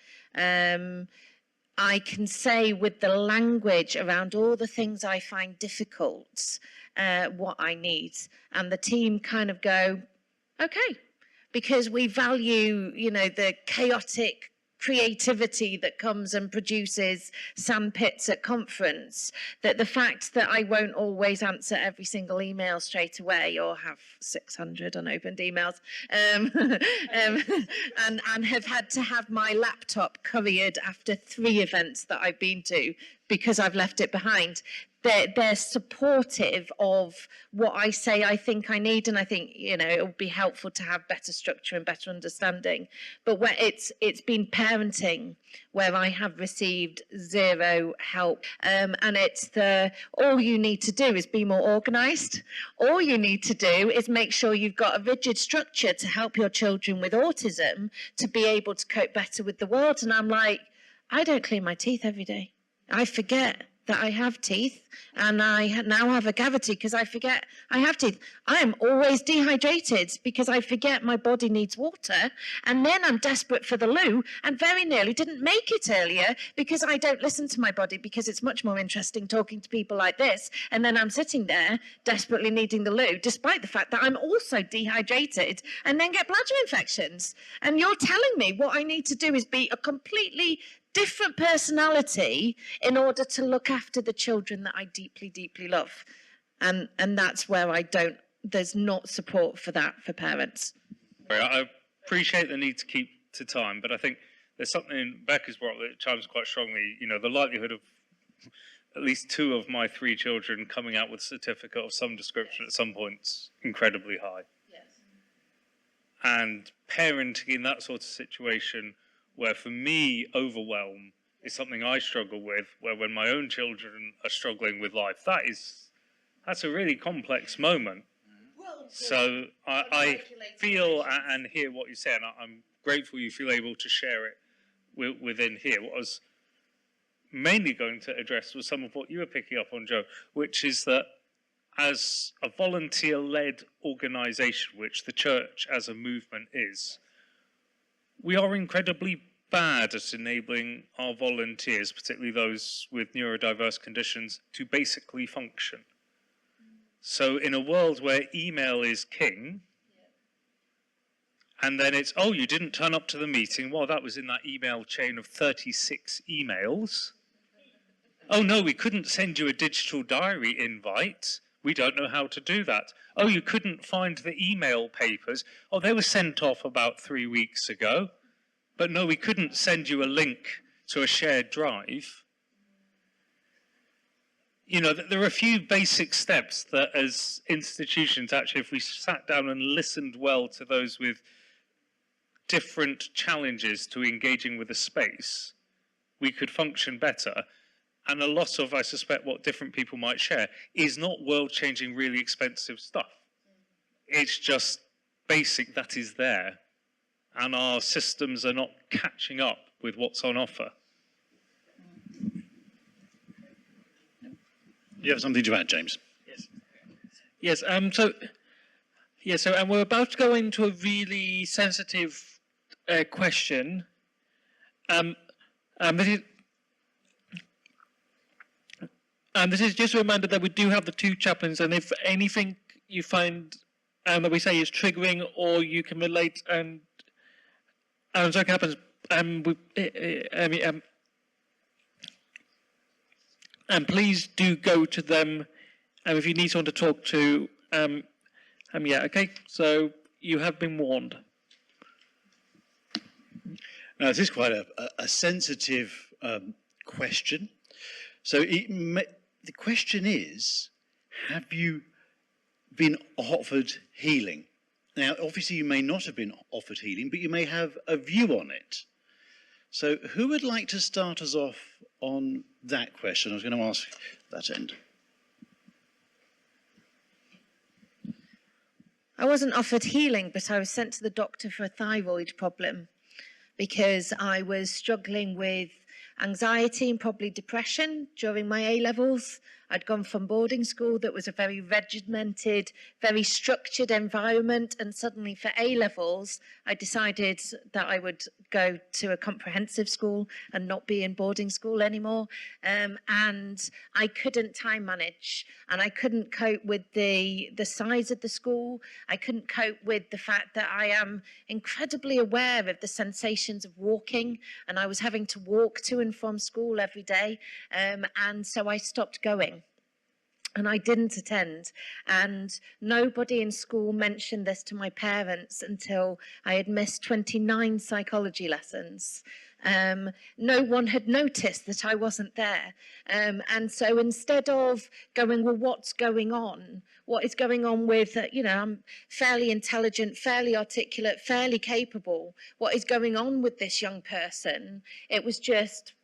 I can say with the language around all the things I find difficult, what I need. And the team kind of go, okay, because we value, you know, the chaotic creativity that comes and produces sandpits at conference, that the fact that I won't always answer every single email straight away or have 600 unopened emails, and have had to have my laptop couriered after 3 events that I've been to because I've left it behind. They're supportive of what I say I think I need, and I think, you know, it would be helpful to have better structure and better understanding. But where it's been parenting where I have received 0 help, and it's all you need to do is be more organised. All you need to do is make sure you've got a rigid structure to help your children with autism to be able to cope better with the world. And I'm like, I don't clean my teeth every day. I forget that I have teeth, and I now have a cavity because I forget I have teeth. I am always dehydrated because I forget my body needs water, and then I'm desperate for the loo and very nearly didn't make it earlier because I don't listen to my body, because it's much more interesting talking to people like this, and then I'm sitting there desperately needing the loo despite the fact that I'm also dehydrated and then get bladder infections. And you're telling me what I need to do is be a completely different personality in order to look after the children that I deeply, deeply love. And that's where there's not support for that for parents. I appreciate the need to keep to time, but I think there's something Becca's brought up that chimes quite strongly. You know, the likelihood of at least 2 of my 3 children coming out with a certificate of some description at some point's incredibly high. Yes. And parenting in that sort of situation, where for me, overwhelm is something I struggle with, where when my own children are struggling with life, that's a really complex moment. So I feel and hear what you're saying. I'm grateful you feel able to share it within here. What I was mainly going to address was some of what you were picking up on, Joe, which is that as a volunteer-led organisation, which the church as a movement is, we are incredibly bad at enabling our volunteers, particularly those with neurodiverse conditions, to basically function. So in a world where email is king, and then it's, oh, you didn't turn up to the meeting. Well, that was in that email chain of 36 emails. Oh, no, we couldn't send you a digital diary invite. We don't know how to do that. Oh, you couldn't find the email papers. Oh, they were sent off about 3 weeks ago. But no, we couldn't send you a link to a shared drive. You know, there are a few basic steps that as institutions, actually, if we sat down and listened well to those with different challenges to engaging with a space, we could function better. And a lot of, I suspect, what different people might share is not world-changing, really expensive stuff. It's just basic that is there. And our systems are not catching up with what's on offer. You have something to add, James? Yes. So we're about to go into a really sensitive question. This is just a reminder that we do have the two chaplains, and if anything you find that we say is triggering or you can relate and so it happens, and please do go to them if you need someone to talk to. Okay, so you have been warned. Now, this is quite a sensitive question. So the question is, have you been offered healing? Now, obviously, you may not have been offered healing, but you may have a view on it. So who would like to start us off on that question? I was going to ask that end. I wasn't offered healing, but I was sent to the doctor for a thyroid problem because I was struggling with anxiety and probably depression during my A-levels. I'd gone from boarding school that was a very regimented, very structured environment, and suddenly for A-levels, I decided that I would go to a comprehensive school and not be in boarding school anymore. And I couldn't time manage, and I couldn't cope with the size of the school. I couldn't cope with the fact that I am incredibly aware of the sensations of walking, and I was having to walk to and from school every day. And so I stopped going. And I didn't attend, and nobody in school mentioned this to my parents until I had missed 29 psychology lessons. No one had noticed that I wasn't there. And so instead of going, well, what's going on? What is going on with, I'm fairly intelligent, fairly articulate, fairly capable. What is going on with this young person? It was just,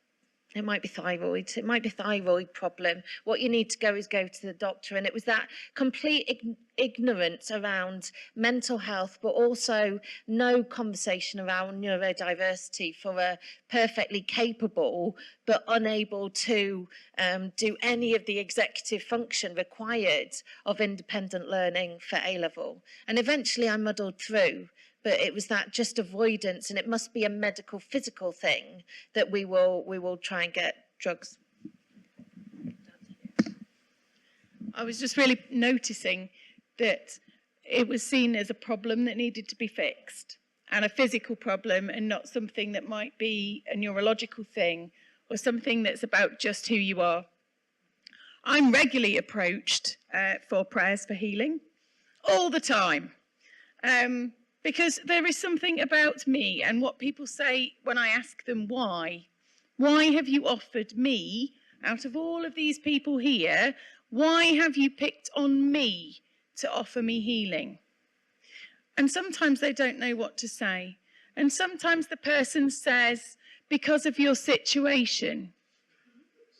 it might be thyroid. It might be thyroid problem. What you need to go is go to the doctor. And it was that complete ignorance around mental health, but also no conversation around neurodiversity for a perfectly capable but unable to do any of the executive function required of independent learning for A-level. And eventually I muddled through. But it was that just avoidance, and it must be a medical, physical thing that we will try and get drugs. I was just really noticing that it was seen as a problem that needed to be fixed, and a physical problem, and not something that might be a neurological thing or something that's about just who you are. I'm regularly approached for prayers for healing all the time. Because there is something about me and what people say when I ask them why. Why have you offered me, out of all of these people here, why have you picked on me to offer me healing? And sometimes they don't know what to say. And sometimes the person says, because of your situation.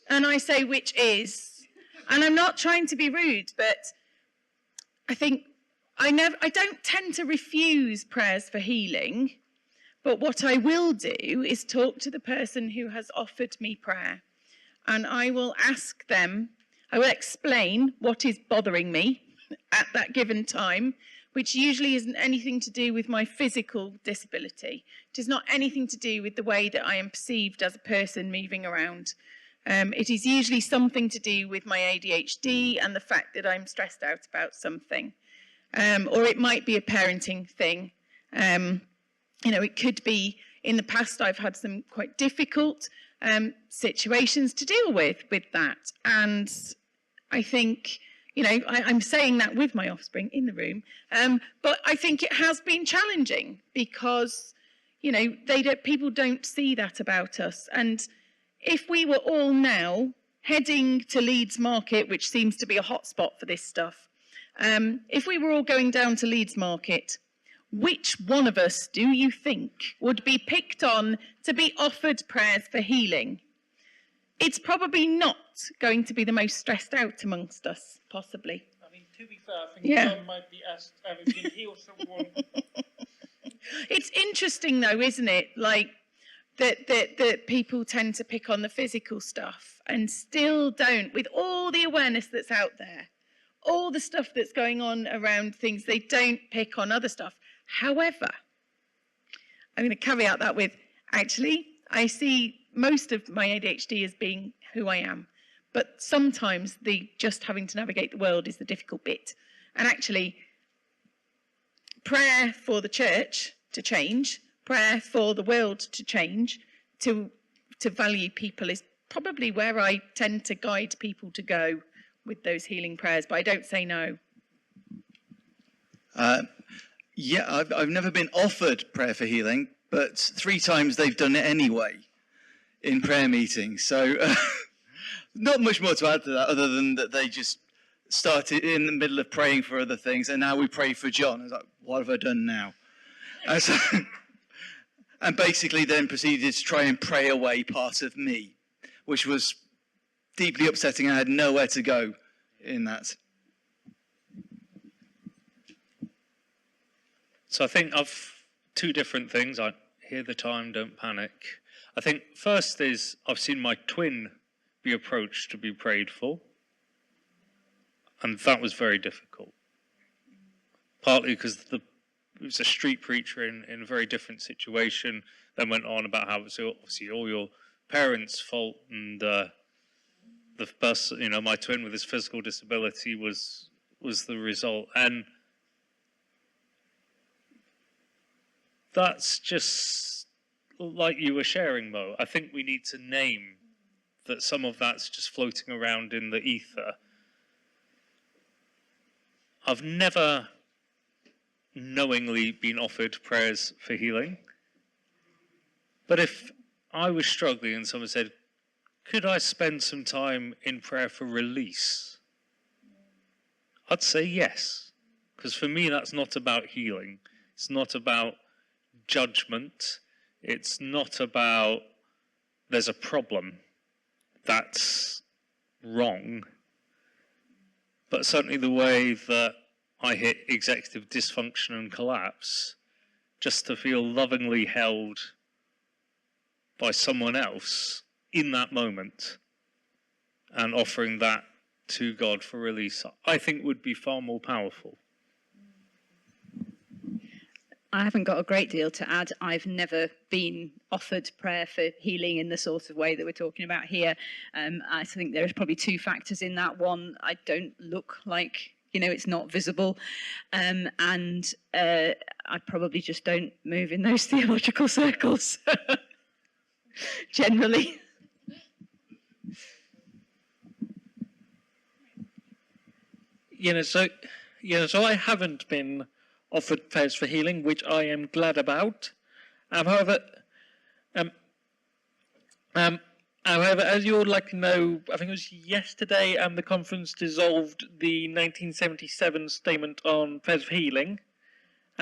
And I say, which is? And I'm not trying to be rude, but I think I don't tend to refuse prayers for healing, But what I will do is talk to the person who has offered me prayer, and I will ask them, I will explain what is bothering me at that given time, which usually isn't anything to do with my physical disability. It is not anything to do with the way that I am perceived as a person moving around. It is usually something to do with my ADHD and the fact that I'm stressed out about something. Or it might be a parenting thing. It could be, in the past, I've had some quite difficult situations to deal with that. And I think, I'm saying that with my offspring in the room, but I think it has been challenging because, people don't see that about us. And if we were all now heading to Leeds Market, which seems to be a hotspot for this stuff, if we were all going down to Leeds Market, which one of us do you think would be picked on to be offered prayers for healing? It's probably not going to be the most stressed out amongst us, possibly. I mean, to be fair, I think John might be asked if he heal someone. It's interesting, though, isn't it? Like, that people tend to pick on the physical stuff and still don't, with all the awareness that's out there, all the stuff that's going on around things, they don't pick on other stuff. However, I'm going to caveat that with, actually, I see most of my ADHD as being who I am. But sometimes just having to navigate the world is the difficult bit. And actually, prayer for the church to change, prayer for the world to change, to value people is probably where I tend to guide people to go with those healing prayers, but I don't say no. I've never been offered prayer for healing, but 3 times they've done it anyway in prayer meetings. So not much more to add to that other than that they just started in the middle of praying for other things, and now we pray for John. I was like, what have I done now? And basically then proceeded to try and pray away part of me, which was deeply upsetting. I had nowhere to go in that. So I think I've 2 different things. I hear the time, don't panic. I think first is I've seen my twin be approached to be prayed for, and that was very difficult. Partly because it was a street preacher in a very different situation, then went on about how it's obviously all your parents' fault, and the person, my twin with his physical disability was the result. And that's just like you were sharing, Mo. I think we need to name that some of that's just floating around in the ether. I've never knowingly been offered prayers for healing. But if I was struggling and someone said, could I spend some time in prayer for release? I'd say yes. Because for me, that's not about healing. It's not about judgment. It's not about there's a problem that's wrong. But certainly the way that I hit executive dysfunction and collapse, just to feel lovingly held by someone else in that moment and offering that to God for release, I think would be far more powerful. I haven't got a great deal to add. I've never been offered prayer for healing in the sort of way that we're talking about here. I think there's probably 2 factors in that. One, I don't look like, it's not visible. And I probably just don't move in those theological circles, generally. So I haven't been offered prayers for healing, which I am glad about. However, as you all likely know, I think it was yesterday, the conference dissolved the 1977 statement on prayers for healing,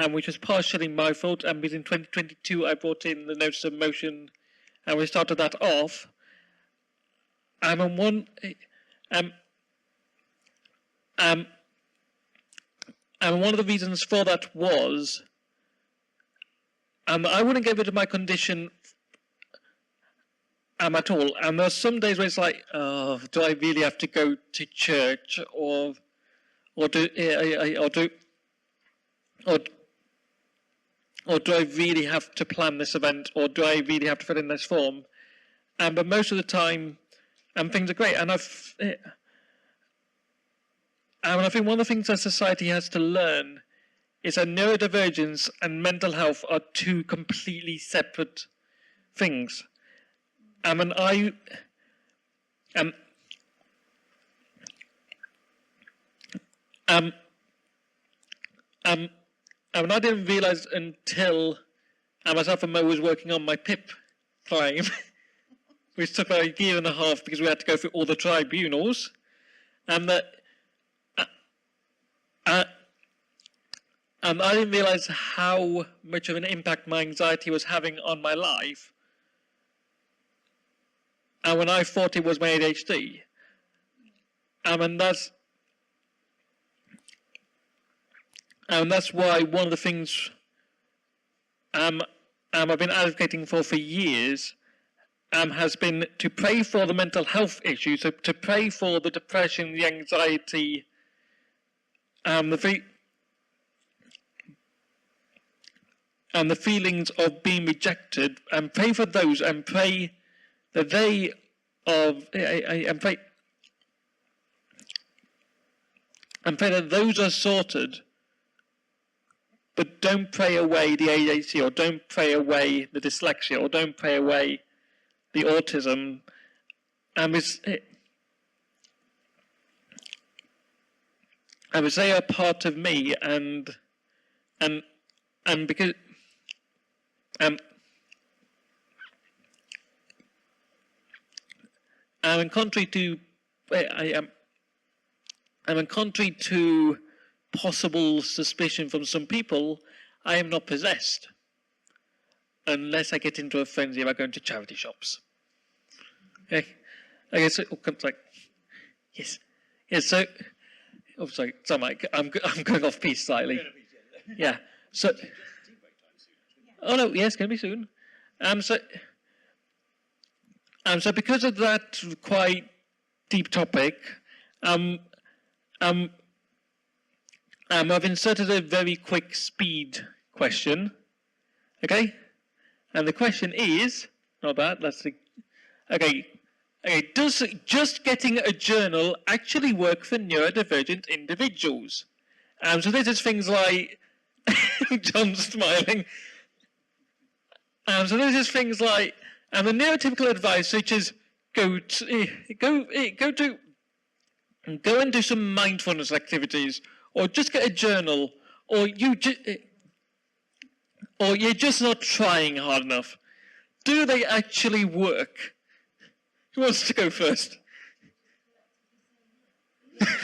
which was partially my fault. Because in 2022, I brought in the notice of motion, and we started that off. And one of the reasons for that was I wouldn't get rid of my condition at all. And there's some days where it's like, oh, do I really have to go to church, or do I really have to plan this event, or do I really have to fill in this form? But most of the time, things are great. And I think one of the things that society has to learn is that neurodivergence and mental health are two completely separate things. And I didn't realise until myself and Mo was working on my PIP climb, which took about a year and a half because we had to go through all the tribunals, and that I didn't realise how much of an impact my anxiety was having on my life. And when I thought it was my ADHD, and that's why one of the things I've been advocating for years has been to pray for the mental health issues, so to pray for the depression, the anxiety, the feelings of being rejected, and pray for those, and pray that pray that those are sorted, but don't pray away the ADHD, or don't pray away the dyslexia, or don't pray away the autism. Because they are part of me, and because and contrary to possible suspicion from some people, I am not possessed unless I get into a frenzy about going to charity shops. Okay, I guess it comes like yes. So, oh, sorry, I'm going off piece slightly. Yeah. So, oh no, yes, going to be soon. So because of that quite deep topic, I've inserted a very quick speed question. Okay, and the question is not bad. Let's see. Okay. Does just getting a journal actually work for neurodivergent individuals? So this is things like John's smiling. So this is things like the neurotypical advice, such as go and do some mindfulness activities, or just get a journal, or you're just not trying hard enough. Do they actually work? Who wants to go first?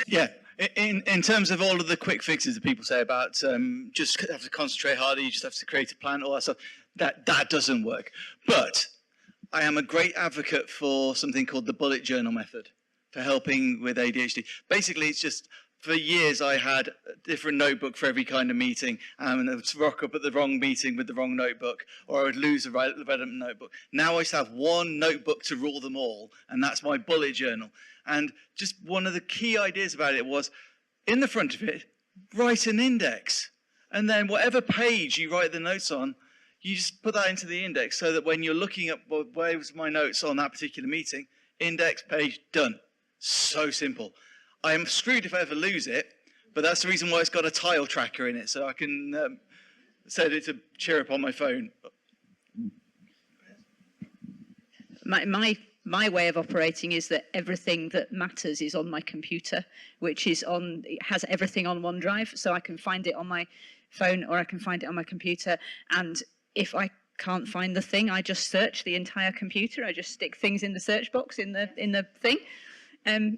Yeah, in terms of all of the quick fixes that people say about just have to concentrate harder, you just have to create a plan, all that stuff, that doesn't work. But I am a great advocate for something called the bullet journal method for helping with ADHD. Basically, it's just, for years I had a different notebook for every kind of meeting, and I would rock up at the wrong meeting with the wrong notebook, or I would lose the relevant notebook. Now I just have one notebook to rule them all, and that's my bullet journal. And just one of the key ideas about it was, in the front of it, write an index. And then whatever page you write the notes on, you just put that into the index, so that when you're looking at where was my notes on that particular meeting, index page, done. So simple. I am screwed if I ever lose it, but that's the reason why it's got a tile tracker in it, so I can set it to cheer up on my phone. My way of operating is that everything that matters is on my computer, which is it has everything on OneDrive, so I can find it on my phone or I can find it on my computer. And if I can't find the thing, I just search the entire computer. I just stick things in the search box in the thing. And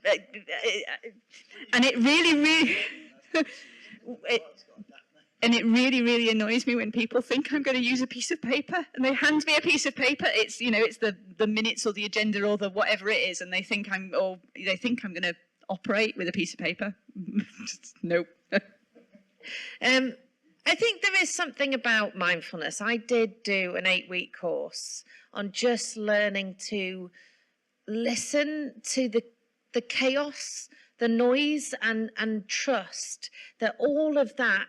it really annoys me when people think I'm going to use a piece of paper and they hand me a piece of paper. It's it's the minutes or the agenda or the whatever it is, and they think I'm going to operate with a piece of paper. Nope. I think there is something about mindfulness. I did do an 8-week course on just learning to listen to the chaos, the noise, and trust that all of that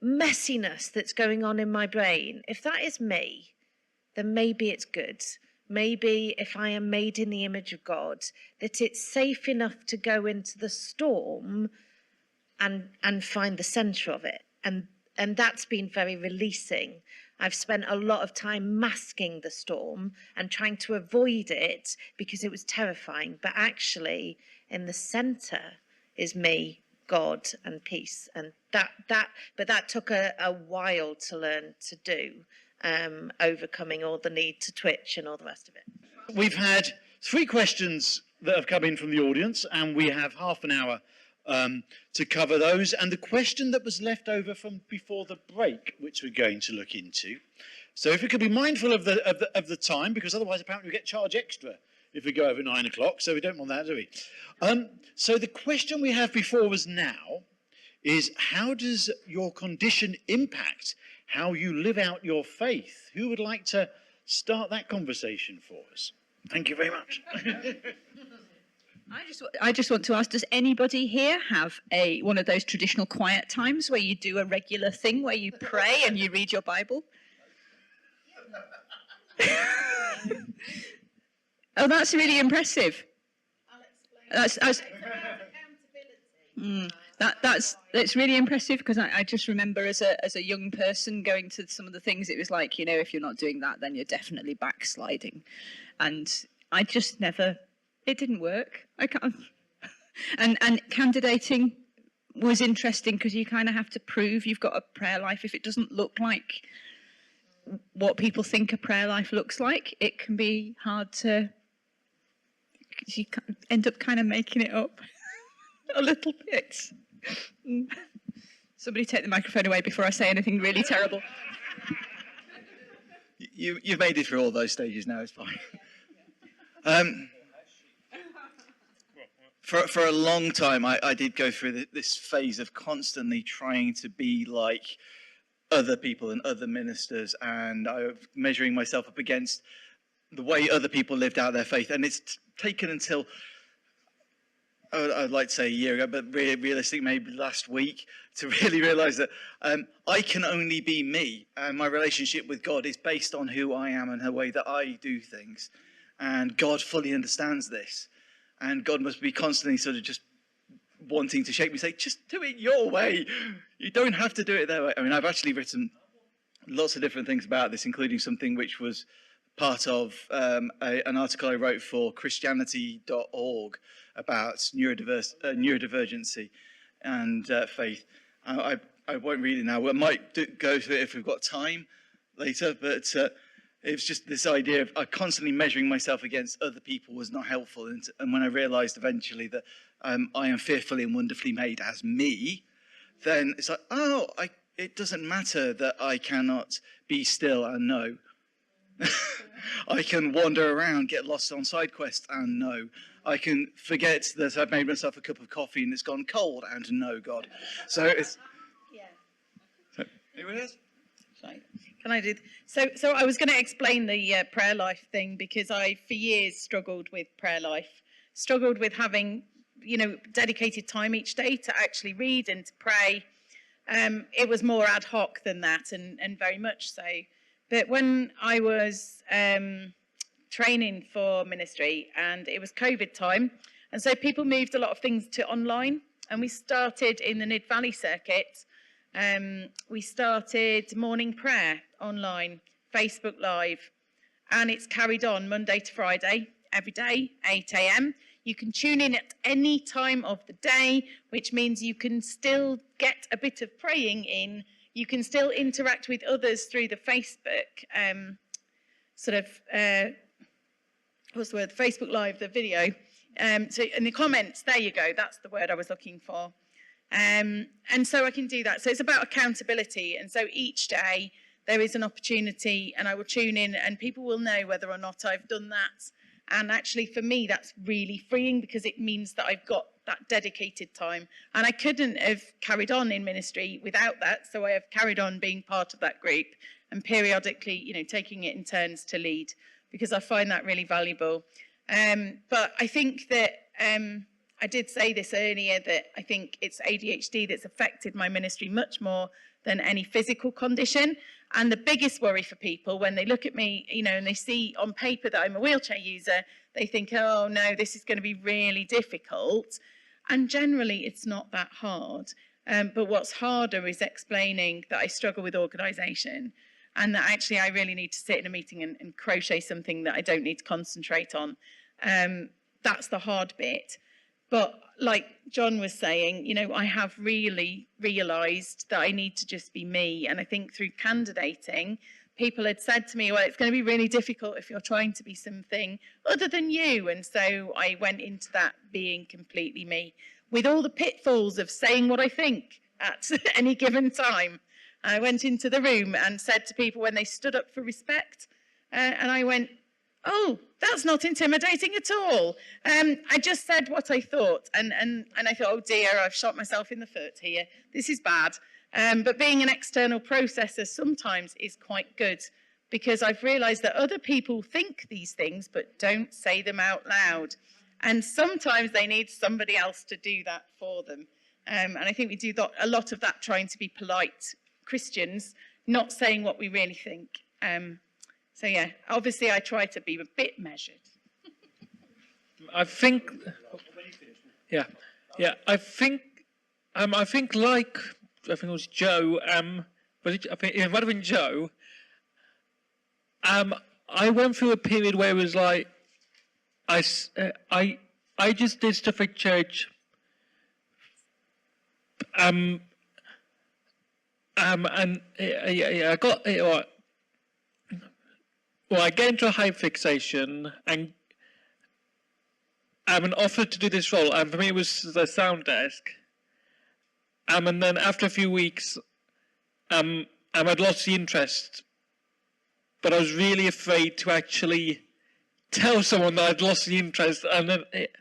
messiness that's going on in my brain, if that is me, then maybe it's good. Maybe if I am made in the image of God, that it's safe enough to go into the storm and find the center of it. And that's been very releasing. I've spent a lot of time masking the storm and trying to avoid it because it was terrifying. But actually, in the center is me, God, and peace. And that took a while to learn to do, overcoming all the need to twitch and all the rest of it. We've had 3 questions that have come in from the audience, and we have half an hour to cover those. And the question that was left over from before the break, which we're going to look into. So if we could be mindful of the time, because otherwise apparently we get charged extra if we go over 9 o'clock. So we don't want that, do we? So the question we have before us now is, how does your condition impact how you live out your faith? Who would like to start that conversation for us? Thank you very much. I just want to ask, does anybody here have one of those traditional quiet times where you do a regular thing where you pray and you read your Bible? Oh, that's really impressive. That's really impressive, because I just remember as a young person going to some of the things, it was like, you know, if you're not doing that, then you're definitely backsliding. And I just never, it didn't work. I can't. And candidating was interesting because you kind of have to prove you've got a prayer life. If it doesn't look like what people think a prayer life looks like, it can be hard to, you end up kind of making it up a little bit. Somebody take the microphone away before I say anything really terrible. You've made it through all those stages now, it's fine. For a long time, I did go through this phase of constantly trying to be like other people and other ministers, and I was measuring myself up against the way other people lived out their faith. And it's taken until, I'd like to say a year ago, but realistic, maybe last week, to really realize that I can only be me, and my relationship with God is based on who I am and the way that I do things. And God fully understands this. And God must be constantly sort of just wanting to shake me, say, just do it your way. You don't have to do it their way. I mean, I've actually written lots of different things about this, including something which was part of an article I wrote for Christianity.org about neurodivergency and faith. I won't read it now. I might go through it if we've got time later, but it was just this idea of constantly measuring myself against other people was not helpful. And when I realized eventually that I am fearfully and wonderfully made as me, then it's like, it doesn't matter that I cannot be still and know. I can wander around, get lost on side quests and know. I can forget that I've made myself a cup of coffee and it's gone cold and know God. So it's... Yeah. So, anyone else? Can I do? So I was going to explain the prayer life thing, because I, for years, struggled with prayer life, struggled with having, dedicated time each day to actually read and to pray. It was more ad hoc than that, and very much so. But when I was training for ministry, and it was COVID time, and so people moved a lot of things to online, and we started in the Nid Valley circuit. We started morning prayer online, Facebook Live, and it's carried on Monday to Friday, every day, 8 a.m. You can tune in at any time of the day, which means you can still get a bit of praying in. You can still interact with others through the Facebook, what's the word? Facebook Live, the video. So in the comments, there you go. That's the word I was looking for. And so I can do that. So it's about accountability. And so each day there is an opportunity, and I will tune in and people will know whether or not I've done that. And actually, for me, that's really freeing because it means that I've got that dedicated time. And I couldn't have carried on in ministry without that. So I have carried on being part of that group and periodically, you know, taking it in turns to lead, because I find that really valuable. But I think that I did say this earlier, that I think it's ADHD that's affected my ministry much more than any physical condition. And the biggest worry for people when they look at me, you know, and they see on paper that I'm a wheelchair user, they think, oh no, this is going to be really difficult. And generally it's not that hard. But what's harder is explaining that I struggle with organisation, and that actually I really need to sit in a meeting and crochet something that I don't need to concentrate on. That's the hard bit. But like John was saying, you know, I have really realised that I need to just be me. And I think through candidating, people had said to me, well, it's going to be really difficult if you're trying to be something other than you. And so I went into that being completely me, with all the pitfalls of saying what I think at any given time. I went into the room and said to people when they stood up for respect, and I went, oh, that's not intimidating at all. I just said what I thought, and I thought, oh dear, I've shot myself in the foot here. This is bad. But being an external processor sometimes is quite good, because I've realised that other people think these things but don't say them out loud. And sometimes they need somebody else to do that for them. And I think we do a lot of that, trying to be polite Christians, not saying what we really think. So yeah, obviously I try to be a bit measured. I think, yeah, I think like, I think it was Joe, I think it might have been Joe, I went through a period where it was like, I just did stuff at church, and I got, well, I get into a height fixation and I'm offered to do this role, and for me it was the sound desk. And then after a few weeks, I'd lost the interest, but I was really afraid to actually tell someone that I'd lost the interest. And then it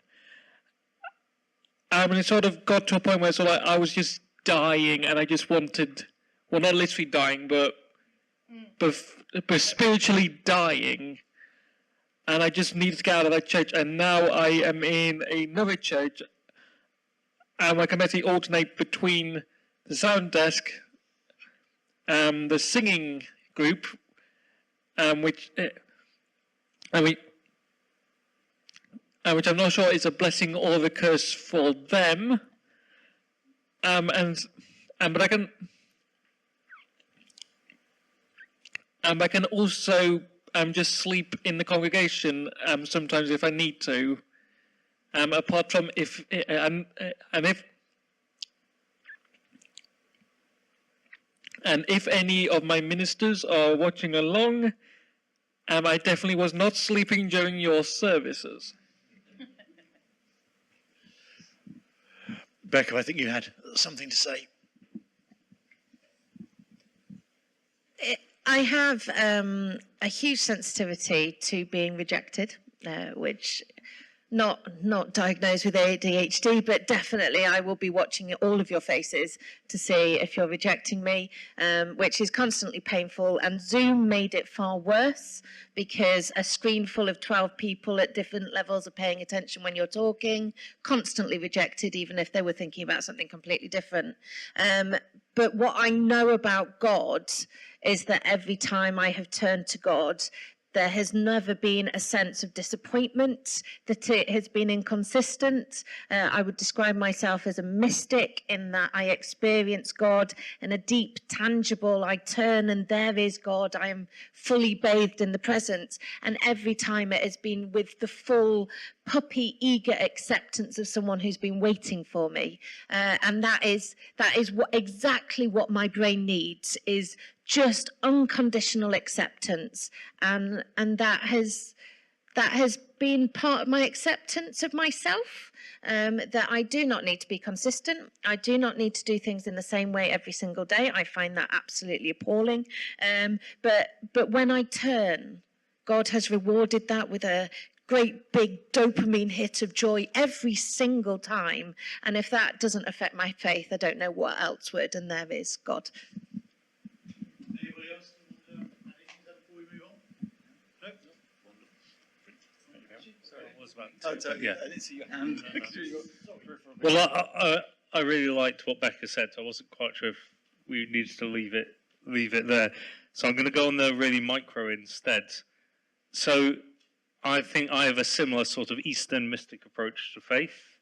sort of got to a point where I was just dying, and I just wanted, well, not literally dying, but spiritually dying, and I just needed to get out of that church. And now I am in another church, and I can basically alternate between the sound desk, the singing group, which I'm not sure is a blessing or a curse for them, but I can also just sleep in the congregation sometimes if I need to. Apart from if any of my ministers are watching along, I definitely was not sleeping during your services. Becca, I think you had something to say. I have a huge sensitivity to being rejected, which not diagnosed with ADHD, but definitely I will be watching all of your faces to see if you're rejecting me, which is constantly painful. And Zoom made it far worse, because a screen full of 12 people at different levels of paying attention when you're talking, constantly rejected, even if they were thinking about something completely different. But what I know about God is that every time I have turned to God, there has never been a sense of disappointment, that it has been inconsistent. I would describe myself as a mystic in that I experience God in a deep, tangible, I turn and there is God. I am fully bathed in the presence. And every time it has been with the full puppy, eager acceptance of someone who's been waiting for me. And that is exactly what my brain needs, is just unconditional acceptance, and that has been part of my acceptance of myself, that I do not need to be consistent. I do not need to do things in the same way every single day. I find that absolutely appalling. But when I turn, God has rewarded that with a great big dopamine hit of joy every single time. And if that doesn't affect my faith, I don't know what else would, and there is God. Anybody else add anything to that before we move on? No? Sorry, I was about Oh, to, yeah. I didn't see your hand. Well, I really liked what Becca said, so I wasn't quite sure if we needed to leave it there. So I'm going to go on the really micro instead. So I think I have a similar sort of Eastern mystic approach to faith,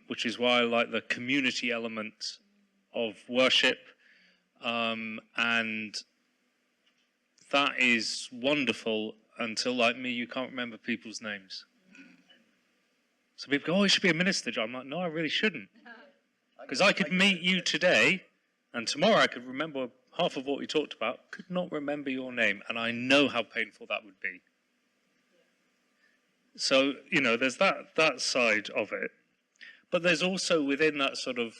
which is why I like the community element of worship, and that is wonderful until, like me, you can't remember people's names. So people go, oh, you should be a minister, John. I'm like, no, I really shouldn't. Because I could meet you today, and tomorrow I could remember half of what we talked about, could not remember your name, and I know how painful that would be. So, you know, there's that side of it. But there's also within that sort of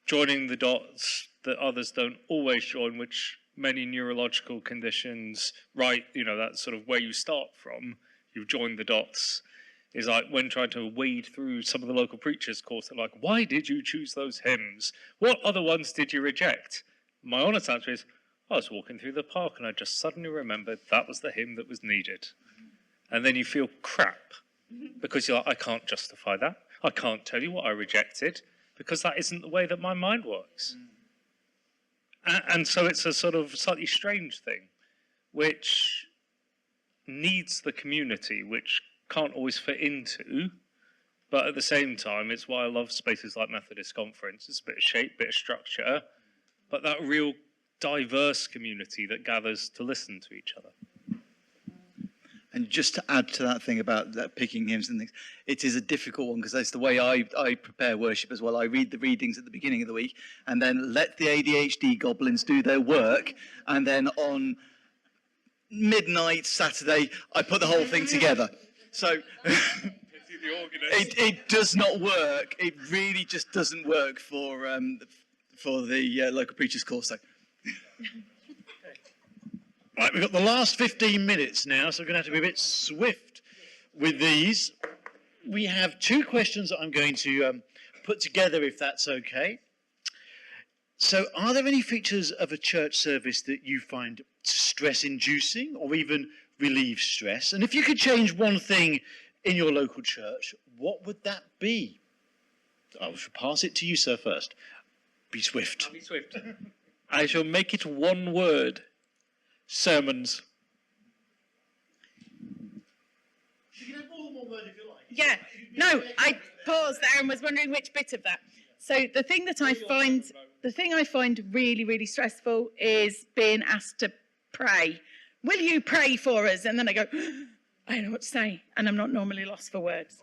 joining the dots that others don't always join, which many neurological conditions, right, you know, that's sort of where you start from, you've joined the dots, is like when trying to wade through some of the local preachers' course, they're like, why did you choose those hymns? What other ones did you reject? My honest answer is, I was walking through the park and I just suddenly remembered that was the hymn that was needed. And then you feel crap because you're like, I can't justify that. I can't tell you what I rejected because that isn't the way that my mind works. And so it's a sort of slightly strange thing, which needs the community, which can't always fit into, but at the same time, it's why I love spaces like Methodist Conference. It's a bit of shape, bit of structure, but that real diverse community that gathers to listen to each other. And just to add to that thing about that picking hymns and things, it is a difficult one because that's the way I prepare worship as well. I read the readings at the beginning of the week and then let the ADHD goblins do their work. And then on midnight Saturday, I put the whole thing together. So it does not work. It really just doesn't work for the local preachers course. So. Right, we've got the last 15 minutes now, so we're going to have to be a bit swift with these. We have two questions that I'm going to put together, if that's okay. So, are there any features of a church service that you find stress-inducing or even relieve stress? And if you could change one thing in your local church, what would that be? I shall pass it to you, sir, first. Be swift. I'll be swift. I shall make it one word. Sermons. You can have more than one word if you like. Yeah, no, I paused there and was wondering which bit of that. So the thing I find really, really stressful is being asked to pray. Will you pray for us? And then I go, I don't know what to say, and I'm not normally lost for words.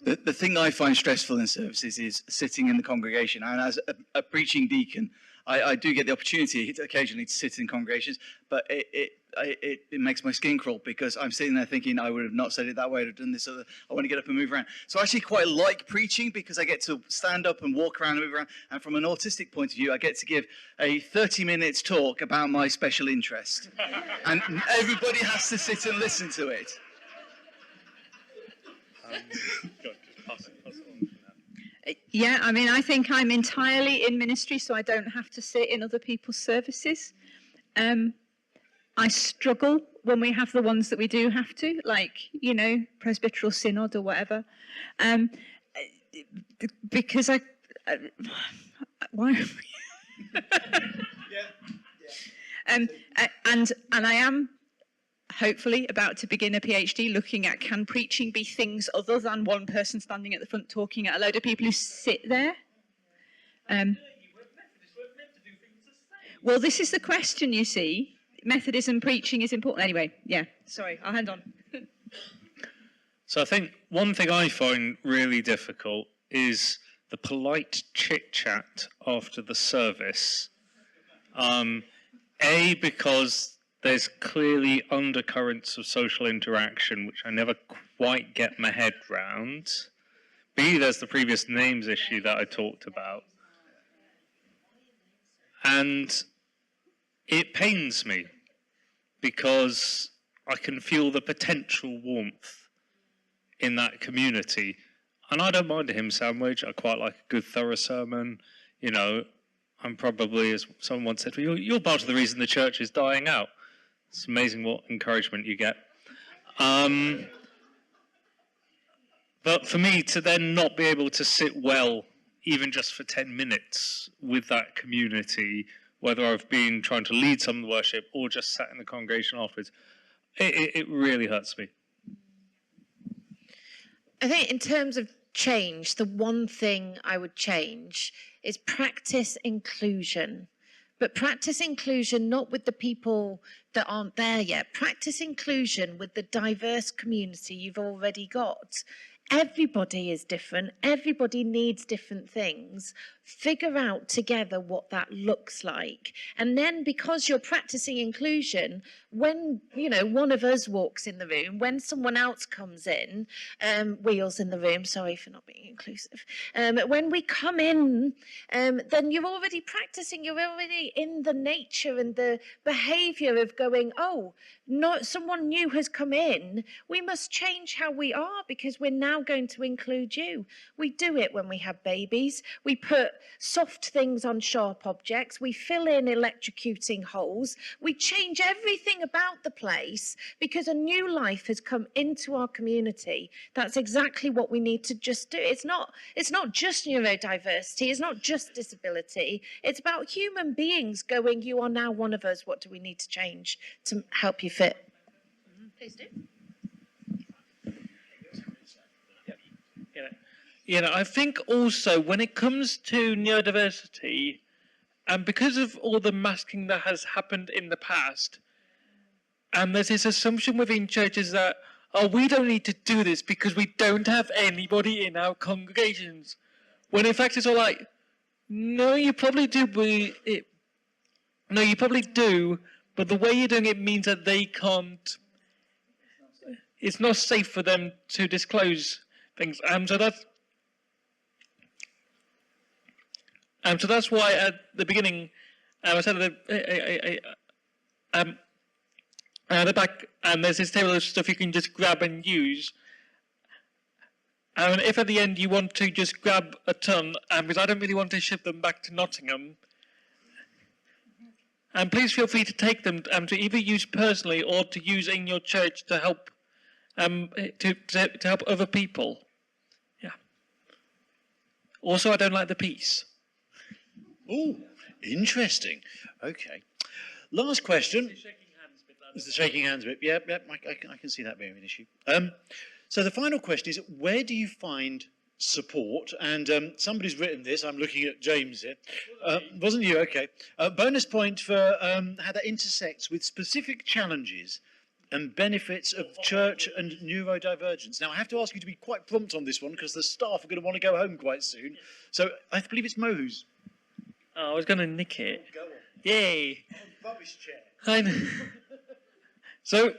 The thing I find stressful in services is sitting in the congregation, and as a preaching deacon, I do get the opportunity occasionally to sit in congregations, but it makes my skin crawl because I'm sitting there thinking I would have not said it that way, I'd have done this other. I want to get up and move around. So I actually quite like preaching because I get to stand up and walk around and move around. And from an autistic point of view, I get to give a 30-minute talk about my special interest. And everybody has to sit and listen to it. Yeah, I mean, I think I'm entirely in ministry, so I don't have to sit in other people's services. I struggle when we have the ones that we do have to, like, you know, presbyteral synod or whatever, because why? And I am hopefully about to begin a PhD looking at, can preaching be things other than one person standing at the front talking at a load of people who sit there? Well, this is the question, you see. Methodism preaching is important. Anyway, yeah, sorry, I'll hand on. So I think one thing I find really difficult is the polite chit-chat after the service. Because there's clearly undercurrents of social interaction, which I never quite get my head round. B, there's the previous names issue that I talked about. And it pains me because I can feel the potential warmth in that community. And I don't mind a hymn sandwich. I quite like a good thorough sermon. You know, I'm probably, as someone once said, you're part of the reason the church is dying out. It's amazing what encouragement you get. But for me to then not be able to sit well, even just for 10 minutes with that community, whether I've been trying to lead some of the worship or just sat in the congregation afterwards, it really hurts me. I think in terms of change, the one thing I would change is practice inclusion. But practice inclusion not with the people that aren't there yet. Practice inclusion with the diverse community you've already got. Everybody is different. Everybody needs different things. Figure out together what that looks like. And then because you're practicing inclusion, when, you know, one of us walks in the room, when someone else comes in, wheels in the room, sorry for not being inclusive. When we come in, then you're already practicing, you're already in the nature and the behavior of going, oh, no, someone new has come in. We must change how we are because we're now going to include you. We do it when we have babies. We put soft things on sharp objects. We fill in electrocuting holes. We change everything about the place because a new life has come into our community. That's exactly what we need to just do. It's not just neurodiversity. It's not just disability. It's about human beings going, you are now one of us. What do we need to change to help you fit? Please do. You know, I think also when it comes to neurodiversity, and because of all the masking that has happened in the past, and there's this assumption within churches that, oh, we don't need to do this because we don't have anybody in our congregations. When in fact it's all like, no, you probably do, but the way you're doing it means that they can't, it's not safe for them to disclose things. So that's why at the beginning, I said at the back, and there's this table of stuff you can just grab and use. And if at the end you want to just grab a ton, because I don't really want to ship them back to Nottingham, and please feel free to take them to either use personally or to use in your church to help to help other people. Yeah. Also, I don't like the peace. Oh, interesting. Okay. Last question. It's the shaking hands bit. Yeah, I can see that being an issue. So the final question is, where do you find support? And somebody's written this. I'm looking at James here. Wasn't you? Okay. Bonus point for how that intersects with specific challenges and benefits of church and neurodivergence. Now, I have to ask you to be quite prompt on this one because the staff are going to want to go home quite soon. So I believe it's Mo who's... Oh, I was going to nick it. Go on. Yay. Rubbish chair. I know. So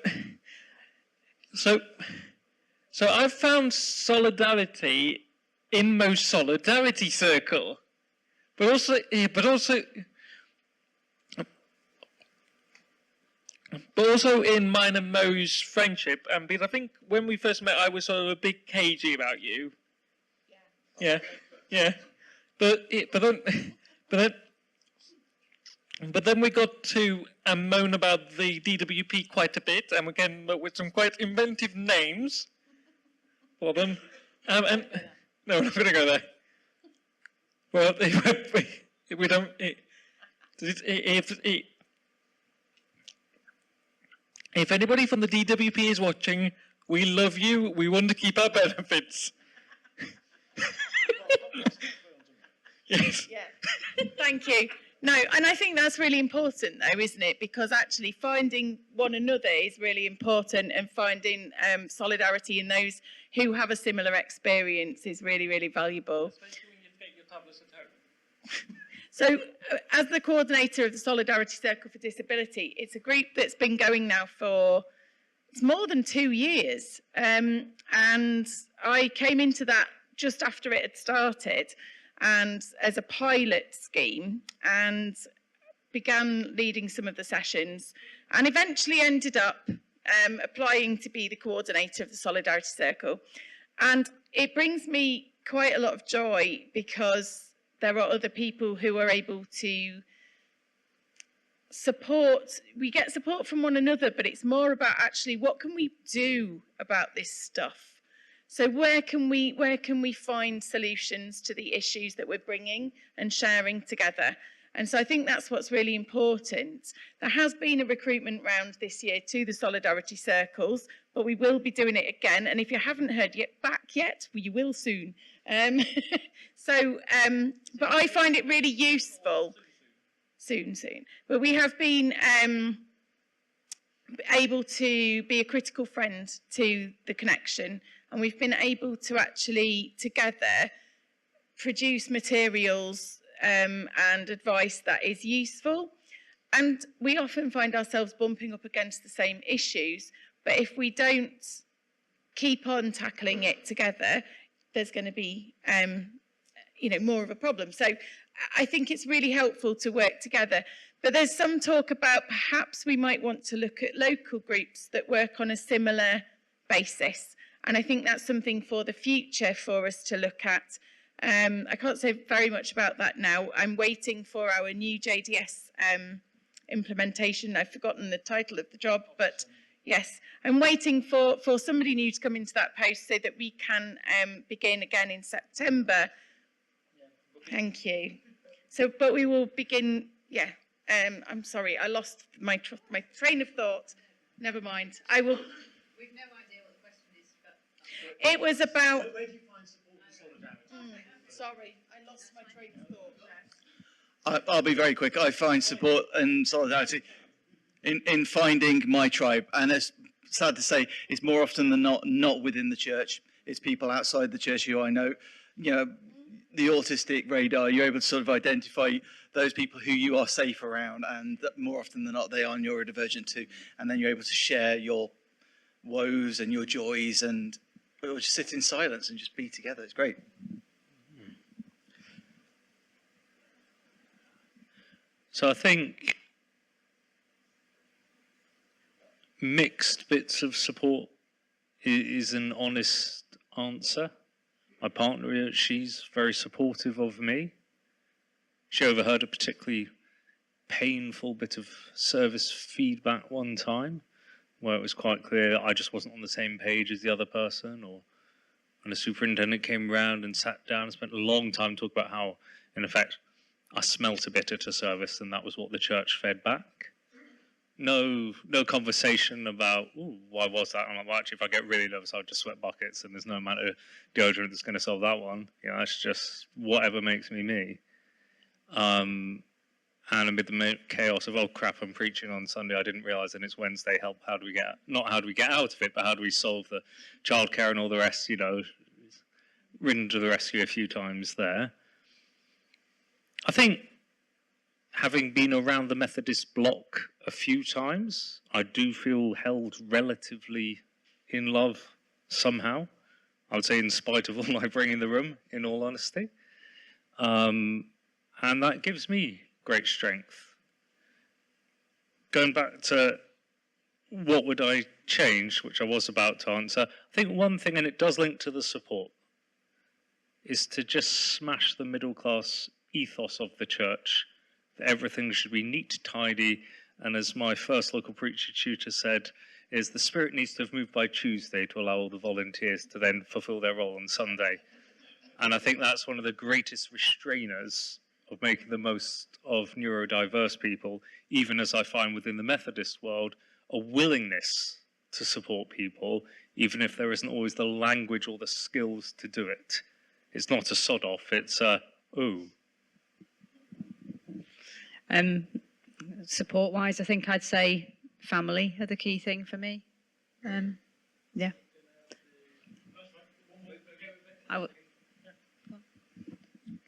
I've found solidarity in Mo's solidarity circle, but also in mine and Mo's friendship. And because I think when we first met, I was sort of a bit cagey about you. Yeah. But then we got to moan about the DWP quite a bit, and we came up with some quite inventive names for them. And no, we're not going to go there. Well, if we don't, if anybody from the DWP is watching, we love you. We want to keep our benefits. Yes. Yeah. Thank you. No, and I think that's really important though, isn't it? Because actually finding one another is really important, and finding solidarity in those who have a similar experience is really, really valuable. Especially when you take your tablets at home. So as the coordinator of the Solidarity Circle for Disability, it's a group that's been going now for, it's more than 2 years. And I came into that just after it had started, and as a pilot scheme, and began leading some of the sessions. and eventually ended up applying to be the coordinator of the Solidarity Circle. And it brings me quite a lot of joy because there are other people who are able to support. We get support from one another, but it's more about actually what can we do about this stuff. So where can we find solutions to the issues that we're bringing and sharing together? And so I think that's what's really important. There has been a recruitment round this year to the Solidarity Circles, but we will be doing it again. And if you haven't heard back yet, well, you will soon. But I find it really useful. Soon. But we have been able to be a critical friend to the connection, and we've been able to actually together produce materials and advice that is useful. And we often find ourselves bumping up against the same issues, but if we don't keep on tackling it together, there's going to be more of a problem. So I think it's really helpful to work together. But there's some talk about perhaps we might want to look at local groups that work on a similar basis. And I think that's something for the future for us to look at. I can't say very much about that now. I'm waiting for our new JDS implementation. I've forgotten the title of the job, but yes, I'm waiting for somebody new to come into that post so that we can begin again in September. Thank you. So, but we will begin, I'm sorry, I lost my train of thought. Never mind. I will. We've no idea what the question is, but... It was about... Where do you find support and solidarity? Sorry, I lost my train of thought there. I'll be very quick. I find support and solidarity in finding my tribe. And it's sad to say, it's more often than not within the church. It's people outside the church who I know, the autistic radar, you're able to sort of identify those people who you are safe around, and more often than not, they are neurodivergent too. And then you're able to share your woes and your joys, and or just sit in silence and just be together. It's great. So I think mixed bits of support is an honest answer. My partner, she's very supportive of me. She overheard a particularly painful bit of service feedback one time, where it was quite clear that I just wasn't on the same page as the other person, or when the superintendent came round and sat down and spent a long time talking about how, in effect, I smelt a bit at a service, and that was what the church fed back. No conversation about, why was that? I'm like, well, actually, if I get really nervous, I'll just sweat buckets, and there's no amount of deodorant that's going to solve that one. That's just whatever makes me me. And amid the chaos of, oh crap, I'm preaching on Sunday, I didn't realise, and it's Wednesday, help, how do we get out of it, but how do we solve the childcare and all the rest, ridden to the rescue a few times there. I think, having been around the Methodist block a few times, I do feel held relatively in love somehow. I would say in spite of all I bring in the room, in all honesty. And that gives me great strength. Going back to what would I change, which I was about to answer, I think one thing, and it does link to the support, is to just smash the middle class ethos of the church. That everything should be neat, tidy, and as my first local preacher tutor said, is the spirit needs to have moved by Tuesday to allow all the volunteers to then fulfill their role on Sunday. And I think that's one of the greatest restrainers of making the most of neurodiverse people, even as I find within the Methodist world, a willingness to support people, even if there isn't always the language or the skills to do it. It's not a sod off, it's a, ooh. Support-wise, I think I'd say family are the key thing for me. Yeah.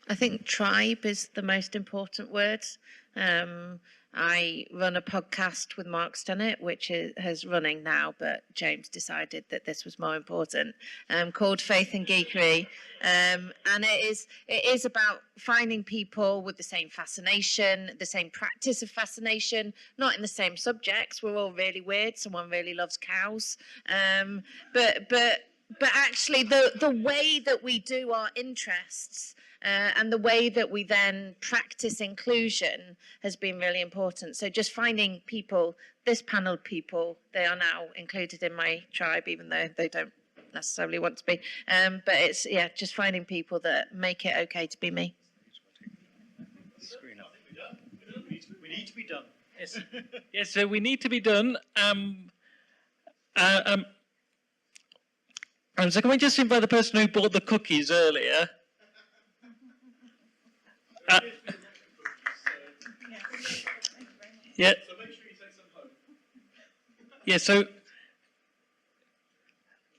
I think tribe is the most important word. I run a podcast with Mark Stennett, which is running now, but James decided that this was more important, called Faith and Geekery. And it is about finding people with the same fascination, the same practice of fascination, not in the same subjects. We're all really weird. Someone really loves cows. But actually the way that we do our interests and the way that we then practice inclusion has been really important. So just finding people, this panel of people, they are now included in my tribe, even though they don't necessarily want to be. But it's, yeah, just finding people that make it okay to be me. We need to be done. Yes, yes. So we need to be done. So can we just invite the person who bought the cookies earlier? Yeah. So make sure you take some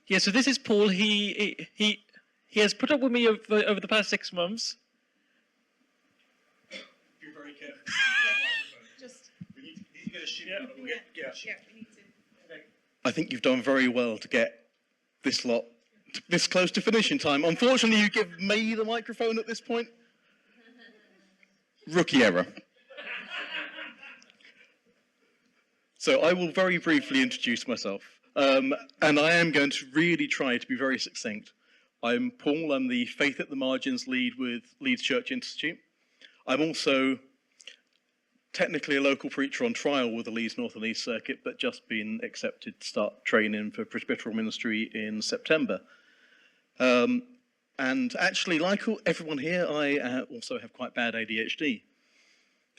home. So this is Paul. He has put up with me over the past 6 months. Be very careful. We need to get a ship. we need to. I think you've done very well to get this lot this close to finishing time. Unfortunately, you give me the microphone at this point. Rookie error. So I will very briefly introduce myself. And I am going to really try to be very succinct. I'm Paul. I'm the Faith at the Margins lead with Leeds Church Institute. I'm also technically a local preacher on trial with the Leeds North and East Circuit, but just been accepted to start training for presbyteral ministry in September. And actually, like everyone here, I also have quite bad ADHD.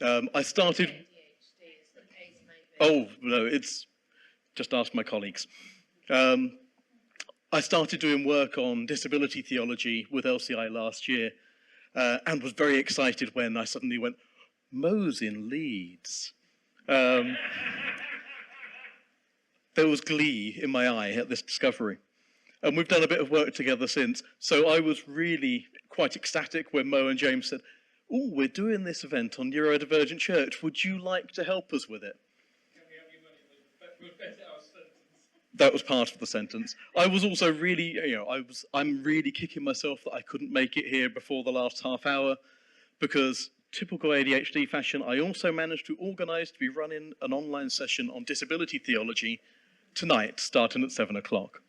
I started... Oh, no, it's... Just ask my colleagues. I started doing work on disability theology with LCI last year and was very excited when I suddenly went, Mo's in Leeds. There was glee in my eye at this discovery. And we've done a bit of work together since. So I was really quite ecstatic when Mo and James said, oh, we're doing this event on Neurodivergent Church. Would you like to help us with it? That was part of the sentence. I was also really, I'm really kicking myself that I couldn't make it here before the last half hour because typical ADHD fashion, I also managed to organise to be running an online session on disability theology tonight, starting at 7 o'clock.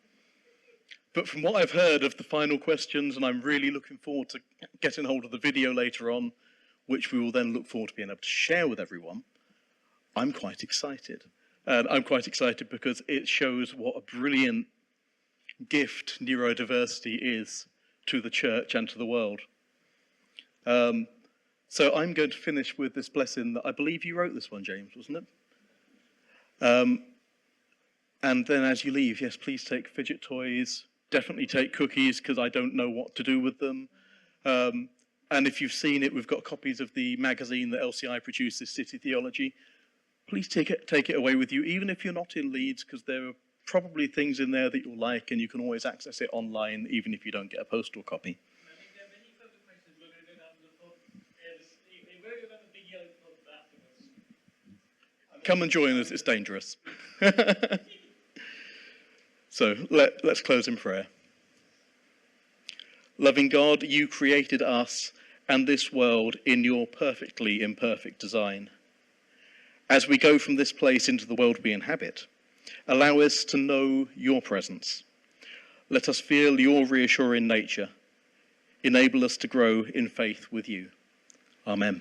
But from what I've heard of the final questions, and I'm really looking forward to getting hold of the video later on, which we will then look forward to being able to share with everyone, I'm quite excited. And I'm quite excited because it shows what a brilliant gift neurodiversity is to the church and to the world. So I'm going to finish with this blessing that I believe you wrote this one, James, wasn't it? And then as you leave, yes, please take fidget toys, definitely take cookies because I don't know what to do with them. And if you've seen it, we've got copies of the magazine that LCI produces, City Theology. Please take it away with you, even if you're not in Leeds, because there are probably things in there that you'll like, and you can always access it online, even if you don't get a postal copy. Come and join us, it's dangerous. So let's close in prayer. Loving God, you created us and this world in your perfectly imperfect design. As we go from this place into the world we inhabit, allow us to know your presence. Let us feel your reassuring nature. Enable us to grow in faith with you. Amen.